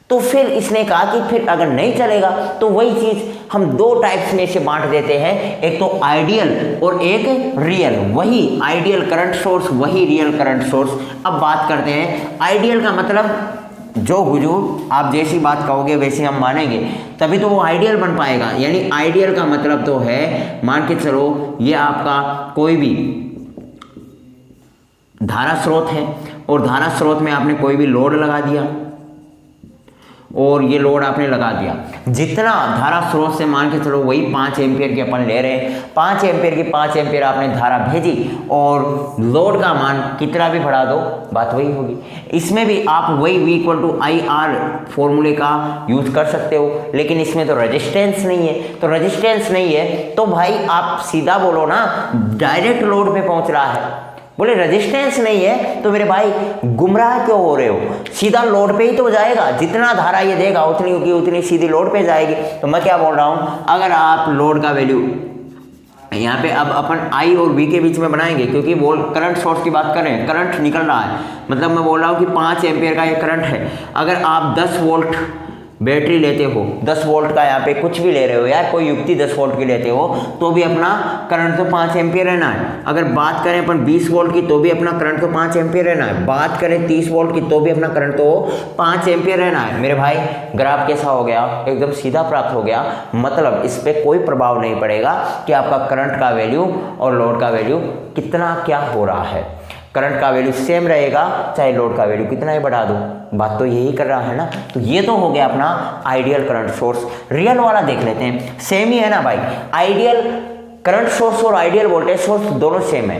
तो फिर इसने कहा कि फिर अगर नहीं चलेगा तो वही चीज हम 2 टाइप्स में से बांट देते हैं, एक तो आइडियल और एक रियल। वही आइडियल करंट सोर्स, वही रियल करंट सोर्स। अब बात करते हैं आइडियल का मतलब, जो हुजूर आप जैसी बात कहोगे वैसे हम मानेंगे, तभी तो वो आइडियल बन पाएगा। यानी आइडियल का मतलब तो है, मान के चलो ये आपका कोई भी धारा स्रोत है और धारा स्रोत में आपने कोई भी लोड लगा दिया और ये लोड आपने लगा दिया। जितना धारा स्रोत से मान के चलो वही 5 एम्पियर की अपन ले रहे हैं, 5 एम्पियर की 5 एम्पियर आपने धारा भेजी और लोड का मान कितना भी बढ़ा दो बात वही होगी। इसमें भी आप वही V=IR फॉर्मूले का यूज कर सकते हो, लेकिन इसमें तो रेजिस्टेंस नहीं है। तो रेजिस्टेंस नहीं है तो भाई आप सीधा बोलो ना, डायरेक्ट लोड पे पहुंच रहा है। बोले रेजिस्टेंस नहीं है तो मेरे भाई गुमराह क्यों हो रहे हो? सीधा लोड पे ही तो जाएगा, जितना धारा ये देगा उतनी की उतनी सीधी लोड पे जाएगी। तो मैं क्या बोल रहा हूँ, अगर आप लोड का वैल्यू यहाँ पे अब अपन I और V के बीच में बनाएंगे, क्योंकि वो करंट सोर्स की बात कर रहे हैं, करंट निकल रहा है, मतलब मैं बोल रहा हूँ कि 5 एम्पियर का ये करंट है। अगर आप 10 वोल्ट बैटरी लेते हो, 10 वोल्ट का यहाँ पे कुछ भी ले रहे हो यार, कोई युक्ति 10 वोल्ट की लेते हो तो भी अपना करंट तो 5 एम्पियर रहना है। अगर बात करें अपन 20 वोल्ट की तो भी अपना करंट तो 5 एम्पियर रहना है। बात करें 30 वोल्ट की तो भी अपना करंट तो 5 एम्पियर रहना है। मेरे भाई ग्राफ कैसा हो गया? एकदम सीधा प्राप्त हो गया। मतलब इस पर कोई प्रभाव नहीं पड़ेगा कि आपका करंट का वैल्यू और लोड का वैल्यू कितना क्या हो रहा है। करंट का वैल्यू सेम रहेगा चाहे लोड का वैल्यू कितना ही बढ़ा दो, बात तो यही कर रहा है ना। तो ये तो हो गया अपना आइडियल करंट सोर्स। रियल वाला देख लेते हैं, सेम ही है ना भाई। आइडियल करंट सोर्स और आइडियल वोल्टेज सोर्स दोनों सेम है।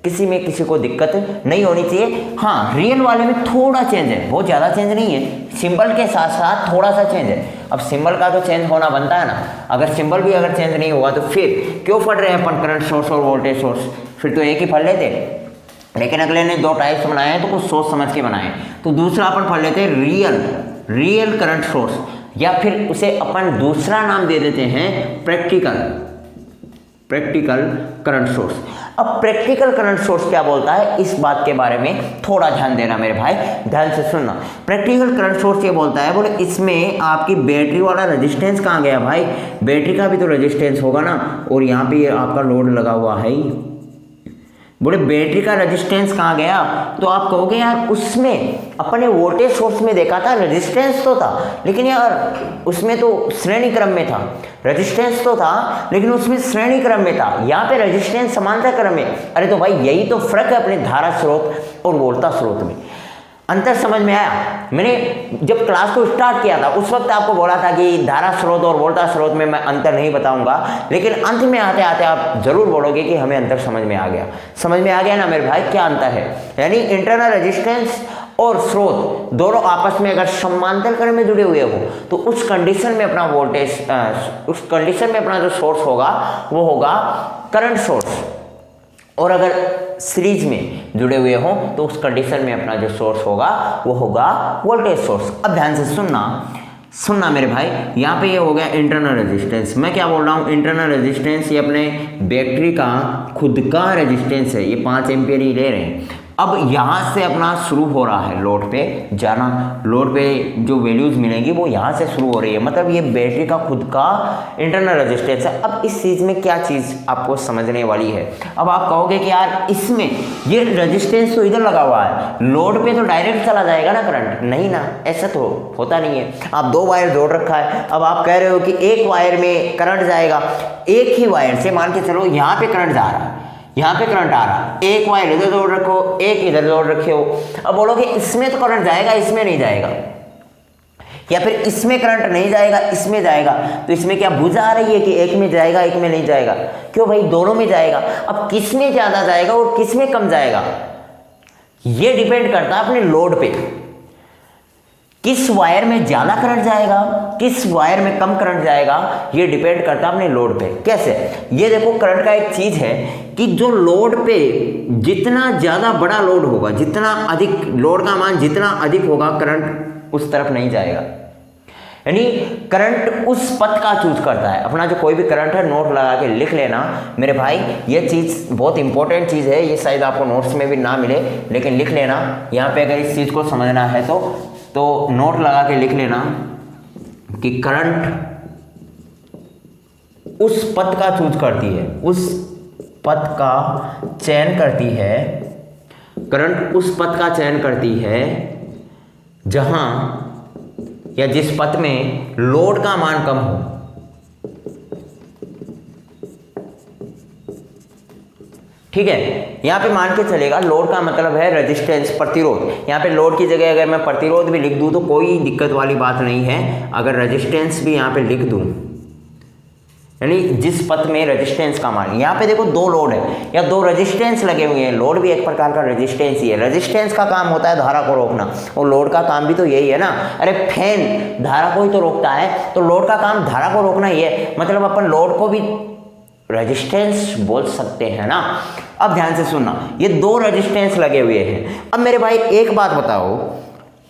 किसी में किसी को दिक्कत नहीं होनी चाहिए। हाँ, रियल वाले में थोड़ा चेंज है, बहुत ज़्यादा चेंज नहीं है, सिंबल के साथ साथ थोड़ा सा चेंज है। अब सिंबल का तो चेंज होना बनता है ना, अगर सिंबल भी अगर चेंज नहीं हुआ तो फिर क्यों पढ़ रहे हैं अपन करंट सोर्स और वोल्टेज सोर्स, फिर तो एक ही पढ़ लेते। लेकिन अगले ने दो टाइप्स बनाए हैं तो कुछ सोच समझ के बनाए। तो दूसरा अपन पढ़ लेते हैं रियल करंट सोर्स, या फिर उसे अपन दूसरा नाम दे देते हैं प्रैक्टिकल करंट सोर्स। अब प्रैक्टिकल करंट सोर्स क्या बोलता है, इस बात के बारे में थोड़ा ध्यान देना मेरे भाई, ध्यान से सुनना। प्रैक्टिकल करंट सोर्स ये बोलता है, बोले इसमें आपकी बैटरी वाला रेजिस्टेंस कहाँ गया भाई, बैटरी का भी तो रेजिस्टेंस होगा ना, और यहाँ पे आपका लोड लगा हुआ है। बोले बैटरी का रेजिस्टेंस कहाँ गया, तो आप कहोगे यार उसमें अपने वोल्टेज सोर्स में देखा था रेजिस्टेंस तो था, लेकिन यार उसमें तो श्रेणी क्रम में था। रेजिस्टेंस तो था लेकिन उसमें श्रेणी क्रम में था, यहाँ पे रेजिस्टेंस समांतर क्रम में। अरे तो भाई यही तो फर्क है अपने धारा स्रोत और वोल्टा स्रोत में। अंतर समझ में आया। मैंने जब क्लास को स्टार्ट किया था उस वक्त आपको बोला था कि धारा स्रोत और वोल्टा स्रोत में मैं अंतर नहीं बताऊंगा, लेकिन अंत में आते आते आप जरूर बोलोगे कि हमें अंतर समझ में आ गया। समझ में आ गया ना मेरे भाई, क्या अंतर है। यानी इंटरनल रेजिस्टेंस और स्रोत दोनों आपस में अगर समांतर क्रम में जुड़े हुए हो तो उस कंडीशन में अपना वोल्टेज उस कंडीशन में अपना जो सोर्स होगा वो होगा करंट सोर्स, और अगर सीरीज में जुड़े हुए हों तो उस कंडीशन में अपना जो सोर्स होगा वो होगा वोल्टेज सोर्स। अब ध्यान से सुनना मेरे भाई, यहाँ पे ये हो गया इंटरनल रेजिस्टेंस। मैं क्या बोल रहा हूँ, इंटरनल रेजिस्टेंस ये अपने बैटरी का खुद का रेजिस्टेंस है, ये 5 एम्पियर ही ले रहे हैं। अब यहाँ से अपना शुरू हो रहा है लोड पे जाना, लोड पे जो वैल्यूज़ मिलेंगी वो यहाँ से शुरू हो रही है, मतलब ये बैटरी का खुद का इंटरनल रेजिस्टेंस है। अब इस चीज़ में क्या चीज़ आपको समझने वाली है, अब आप कहोगे कि यार इसमें ये रेजिस्टेंस तो इधर लगा हुआ है, लोड पे तो डायरेक्ट चला जाएगा ना करंट, नहीं ना, ऐसा तो होता नहीं है। आप 2 वायर जोड़ रखा है, अब आप कह रहे हो कि एक वायर में करंट जाएगा, एक ही वायर से मान के चलो यहाँ पे करंट जा रहा है, यहाँ पे करंट आ रहा, एक वायर इधर जोड़ रखो, एक इधर जोड़ रखे हो। अब बोलोगे इसमें तो करंट जाएगा, इसमें नहीं जाएगा, या फिर इसमें करंट नहीं जाएगा इसमें जाएगा, तो इसमें क्या भुजा आ रही है कि एक में जाएगा एक में नहीं जाएगा, क्यों भाई दोनों में जाएगा। अब किस में ज़्यादा जाएगा और किस में कम जाएगा ये डिपेंड करता है अपने लोड पे, किस वायर में ज़्यादा करंट जाएगा किस वायर में कम करंट जाएगा, ये डिपेंड करता है अपने लोड पे। कैसे, ये देखो करंट का एक चीज़ है कि जो लोड पे जितना ज़्यादा बड़ा लोड होगा, जितना अधिक लोड का मान जितना अधिक होगा, करंट उस तरफ नहीं जाएगा। यानी करंट उस पथ का चूज करता है अपना, जो कोई भी करंट है नोट लगा के लिख लेना मेरे भाई, ये चीज़ बहुत इंपॉर्टेंट चीज़ है, ये शायद आपको नोट्स में भी ना मिले लेकिन लिख लेना। यहाँ पे अगर इस चीज़ को समझना है तो नोट लगा के लिख लेना कि करंट उस पथ का चूज करती है, उस पथ का चयन करती है, करंट उस पथ का चयन करती है जहां या जिस पथ में लोड का मान कम हो। ठीक है, यहाँ पे मान के चलेगा लोड का मतलब है रेजिस्टेंस, प्रतिरोध। यहाँ पे लोड की जगह अगर मैं प्रतिरोध भी लिख दूँ तो कोई दिक्कत वाली बात नहीं है, अगर रेजिस्टेंस भी यहाँ पे लिख दूँ, यानी जिस पथ में रेजिस्टेंस का मान। यहाँ पे देखो 2 लोड है या 2 रेजिस्टेंस लगे हुए हैं, लोड भी एक प्रकार का रेजिस्टेंस ही है। रेजिस्टेंस का काम होता है धारा को रोकना, और लोड का काम भी तो यही है ना। अरे फैन धारा को ही तो रोकता है, तो लोड का काम धारा को रोकना ही है, मतलब अपन लोड को भी रेजिस्टेंस बोल सकते हैं ना। अब ध्यान से सुनना, ये 2 रेजिस्टेंस लगे हुए हैं। अब मेरे भाई एक बात बताओ,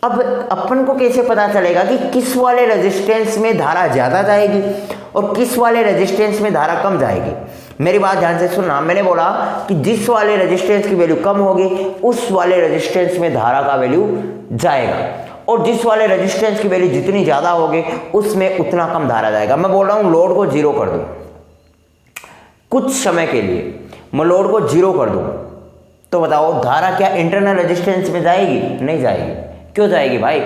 अब अपन को कैसे पता चलेगा कि किस वाले रेजिस्टेंस में धारा ज़्यादा जाएगी और किस वाले रेजिस्टेंस में धारा कम जाएगी। मेरी बात ध्यान से सुनना, मैंने बोला कि जिस वाले रेजिस्टेंस की वैल्यू कम होगी उस वाले रेजिस्टेंस में धारा का वैल्यू जाएगा, और जिस वाले रेजिस्टेंस की वैल्यू जितनी ज़्यादा होगी उसमें उतना कम धारा जाएगा। मैं बोल रहा हूँ लोड को 0 कर दूँ, कुछ समय के लिए मैं लोड को 0 कर दूँ, तो बताओ धारा क्या इंटरनल रेजिस्टेंस में जाएगी? नहीं जाएगी। क्यों जाएगी भाई?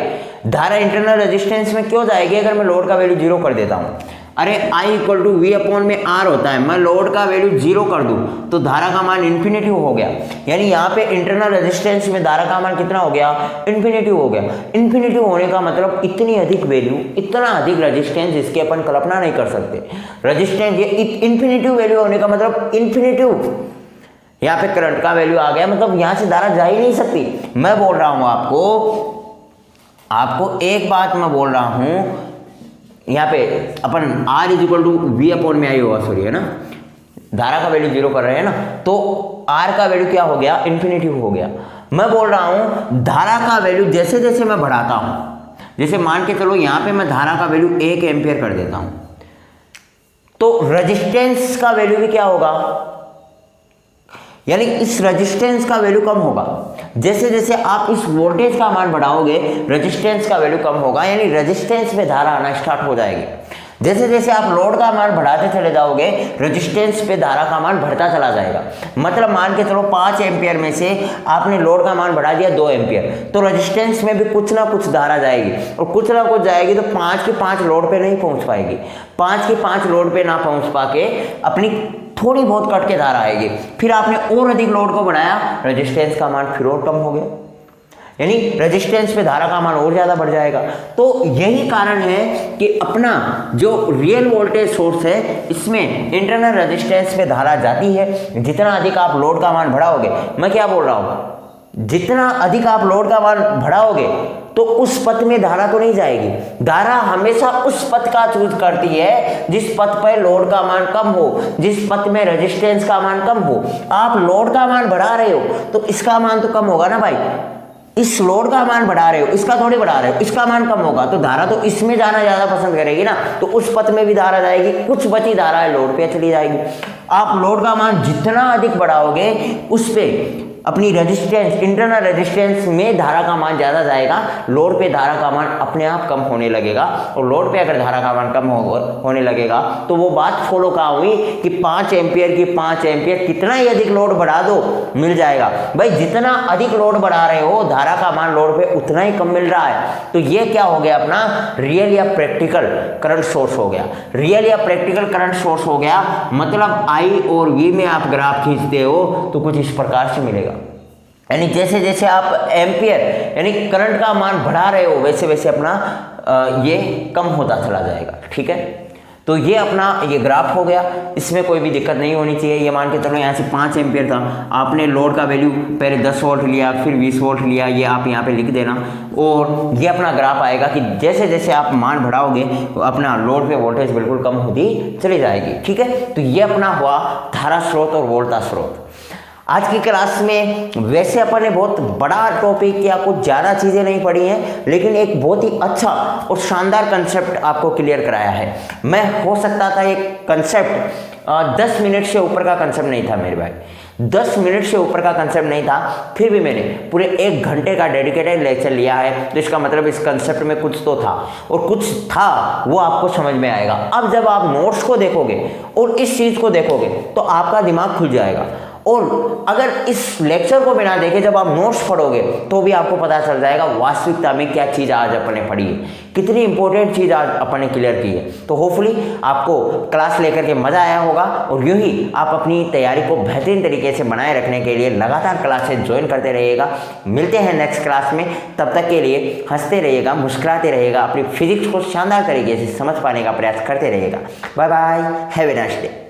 धारा इंटरनल रेजिस्टेंस में क्यों जाएगी अगर मैं लोड का वैल्यू 0 कर देता हूँ? अरे I equal to V upon में R होता है, मैं लोड का वैल्यू 0 कर दूं तो धारा का मान इन्फिनेटिव हो गया। यानी यहाँ पे इंटरनल रेजिस्टेंस में धारा का मान कितना हो गया? इन्फिनेटिव हो गया। इन्फिनेटिव होने का मतलब इतनी अधिक वैल्यू, इतना अधिक रेजिस्टेंस जिसकी अपन कल्पना नहीं कर सकते। रेजिस्टेंस ये इन्फिनेटिव वैल्यू होने का मतलब इन्फिनेटिव, यहाँ पे करंट का वैल्यू आ गया, मतलब यहाँ से धारा जा ही नहीं सकती। मैं बोल रहा हूँ आपको एक बात मैं बोल रहा हूँ, यहाँ पे अपन R is equal to V upon में आई होगा, सॉरी है ना, धारा का वैल्यू 0 कर रहे हैं ना, तो R का वैल्यू क्या हो गया, इन्फिनिटिव हो गया। मैं बोल रहा हूँ धारा का वैल्यू जैसे जैसे मैं बढ़ाता हूँ, जैसे मान के चलो यहाँ पे मैं धारा का वैल्यू 1 एम्पियर कर देता हूँ, तो रेजिस्टेंस का वैल्यू भी क्या होगा, यानी इस रेजिस्टेंस का वैल्यू कम होगा। जैसे जैसे आप इस वोल्टेज का मान बढ़ाओगे रेजिस्टेंस का वैल्यू कम होगा, यानी रेजिस्टेंस पे धारा आना स्टार्ट हो जाएगी। जैसे जैसे आप लोड का मान बढ़ाते चले जाओगे रेजिस्टेंस पे धारा का मान बढ़ता चला जाएगा। मतलब मान के चलो 5 एम्पियर में से आपने लोड का मान बढ़ा दिया 2 एम्पियर, तो रेजिस्टेंस में भी कुछ ना कुछ धारा जाएगी, और कुछ ना कुछ जाएगी तो 5 की 5 लोड पे नहीं पहुंच पाएगी। 5 की 5 लोड पे ना पहुंच पाके अपनी थोड़ी बहुत कट के धारा आएगी। फिर आपने और अधिक लोड को बढ़ाया, रेजिस्टेंस का मान फिर और कम हो गया, यानी रेजिस्टेंस पे धारा का मान और ज़्यादा बढ़ जाएगा। तो यही कारण है कि अपना जो रियल वोल्टेज सोर्स है इसमें इंटरनल रेजिस्टेंस पे धारा जाती है। जितना अधिक आप लोड का मान बढ़ाओगे, मैं क्या बोल रहा हूँ, जितना अधिक आप लोड का मान बढ़ाओगे तो उस पथ में धारा तो नहीं जाएगी। धारा हमेशा उस पथ का चूज करती है जिस पथ पर लोड का मान कम हो, जिस पथ में रेजिस्टेंस का मान कम हो। आप लोड का मान बढ़ा रहे हो तो इसका मान तो कम होगा ना भाई, इस लोड का मान बढ़ा रहे हो, इसका थोड़ी बढ़ा रहे हो, इसका मान कम होगा, तो धारा तो इसमें जाना ज्यादा पसंद करेगी ना, तो उस पथ में भी धारा जाएगी, कुछ बची धारा है लोड पे चली जाएगी। आप लोड का मान जितना अधिक बढ़ाओगे उस पे अपनी रेजिस्टेंस, इंटरनल रेजिस्टेंस में धारा का मान ज़्यादा जाएगा, लोड पे धारा का मान अपने आप कम होने लगेगा। और लोड पे अगर धारा का मान कम होने लगेगा तो वो बात फॉलो कहाँ हुई कि 5 एम्पियर की 5 एम्पियर, कितना ही अधिक लोड बढ़ा दो मिल जाएगा। भाई जितना अधिक लोड बढ़ा रहे हो धारा का मान लोड पे उतना ही कम मिल रहा है। तो ये क्या हो गया, अपना रियल या प्रैक्टिकल करंट सोर्स हो गया। रियल या प्रैक्टिकल करंट सोर्स हो गया, मतलब I और V में आप ग्राफ खींचते हो तो कुछ इस प्रकार से मिलेगा। यानी जैसे जैसे आप एम्पियर यानी करंट का मान बढ़ा रहे हो वैसे वैसे अपना ये कम होता चला जाएगा। ठीक है, तो ये अपना ये ग्राफ हो गया, इसमें कोई भी दिक्कत नहीं होनी चाहिए। ये मान के चलो यहाँ से 5 एम्पियर था, आपने लोड का वैल्यू पहले 10 वोल्ट लिया, फिर 20 वोल्ट लिया, ये आप यहाँ पे लिख देना। और ये अपना ग्राफ आएगा कि जैसे जैसे आप मान बढ़ाओगे तो अपना लोड पे वोल्टेज बिल्कुल कम होती चली जाएगी। ठीक है, तो ये अपना हुआ धारा स्रोत और वोल्टा स्रोत। आज की क्लास में वैसे अपन ने बहुत बड़ा टॉपिक या कुछ ज़्यादा चीज़ें नहीं पढ़ी हैं, लेकिन एक बहुत ही अच्छा और शानदार कंसेप्ट आपको क्लियर कराया है। मैं हो सकता था एक कंसेप्ट 10 मिनट से ऊपर का कंसेप्ट नहीं था मेरे भाई, 10 मिनट से ऊपर का कंसेप्ट नहीं था, फिर भी मैंने पूरे 1 घंटे का डेडिकेटेड लेक्चर लिया है। तो इसका मतलब इस कंसेप्ट में कुछ तो था, और कुछ था वो आपको समझ में आएगा। अब जब आप नोट्स को देखोगे और इस चीज़ को देखोगे तो आपका दिमाग खुल जाएगा। और अगर इस लेक्चर को बिना देखे जब आप नोट्स पढ़ोगे तो भी आपको पता चल जाएगा वास्तविकता में क्या चीज़ आज अपने पढ़ी है, कितनी इंपॉर्टेंट चीज़ आज अपने क्लियर की है। तो होपफुली आपको क्लास लेकर के मज़ा आया होगा, और यूं ही आप अपनी तैयारी को बेहतरीन तरीके से बनाए रखने के लिए लगातार क्लासेस ज्वाइन करते रहिएगा। मिलते हैं नेक्स्ट क्लास में, तब तक के लिए हंसते रहिएगा, मुस्कुराते रहिएगा, अपनी फिजिक्स को शानदार तरीके से समझ पाने का प्रयास करते रहिएगा। Bye bye, have a nice day.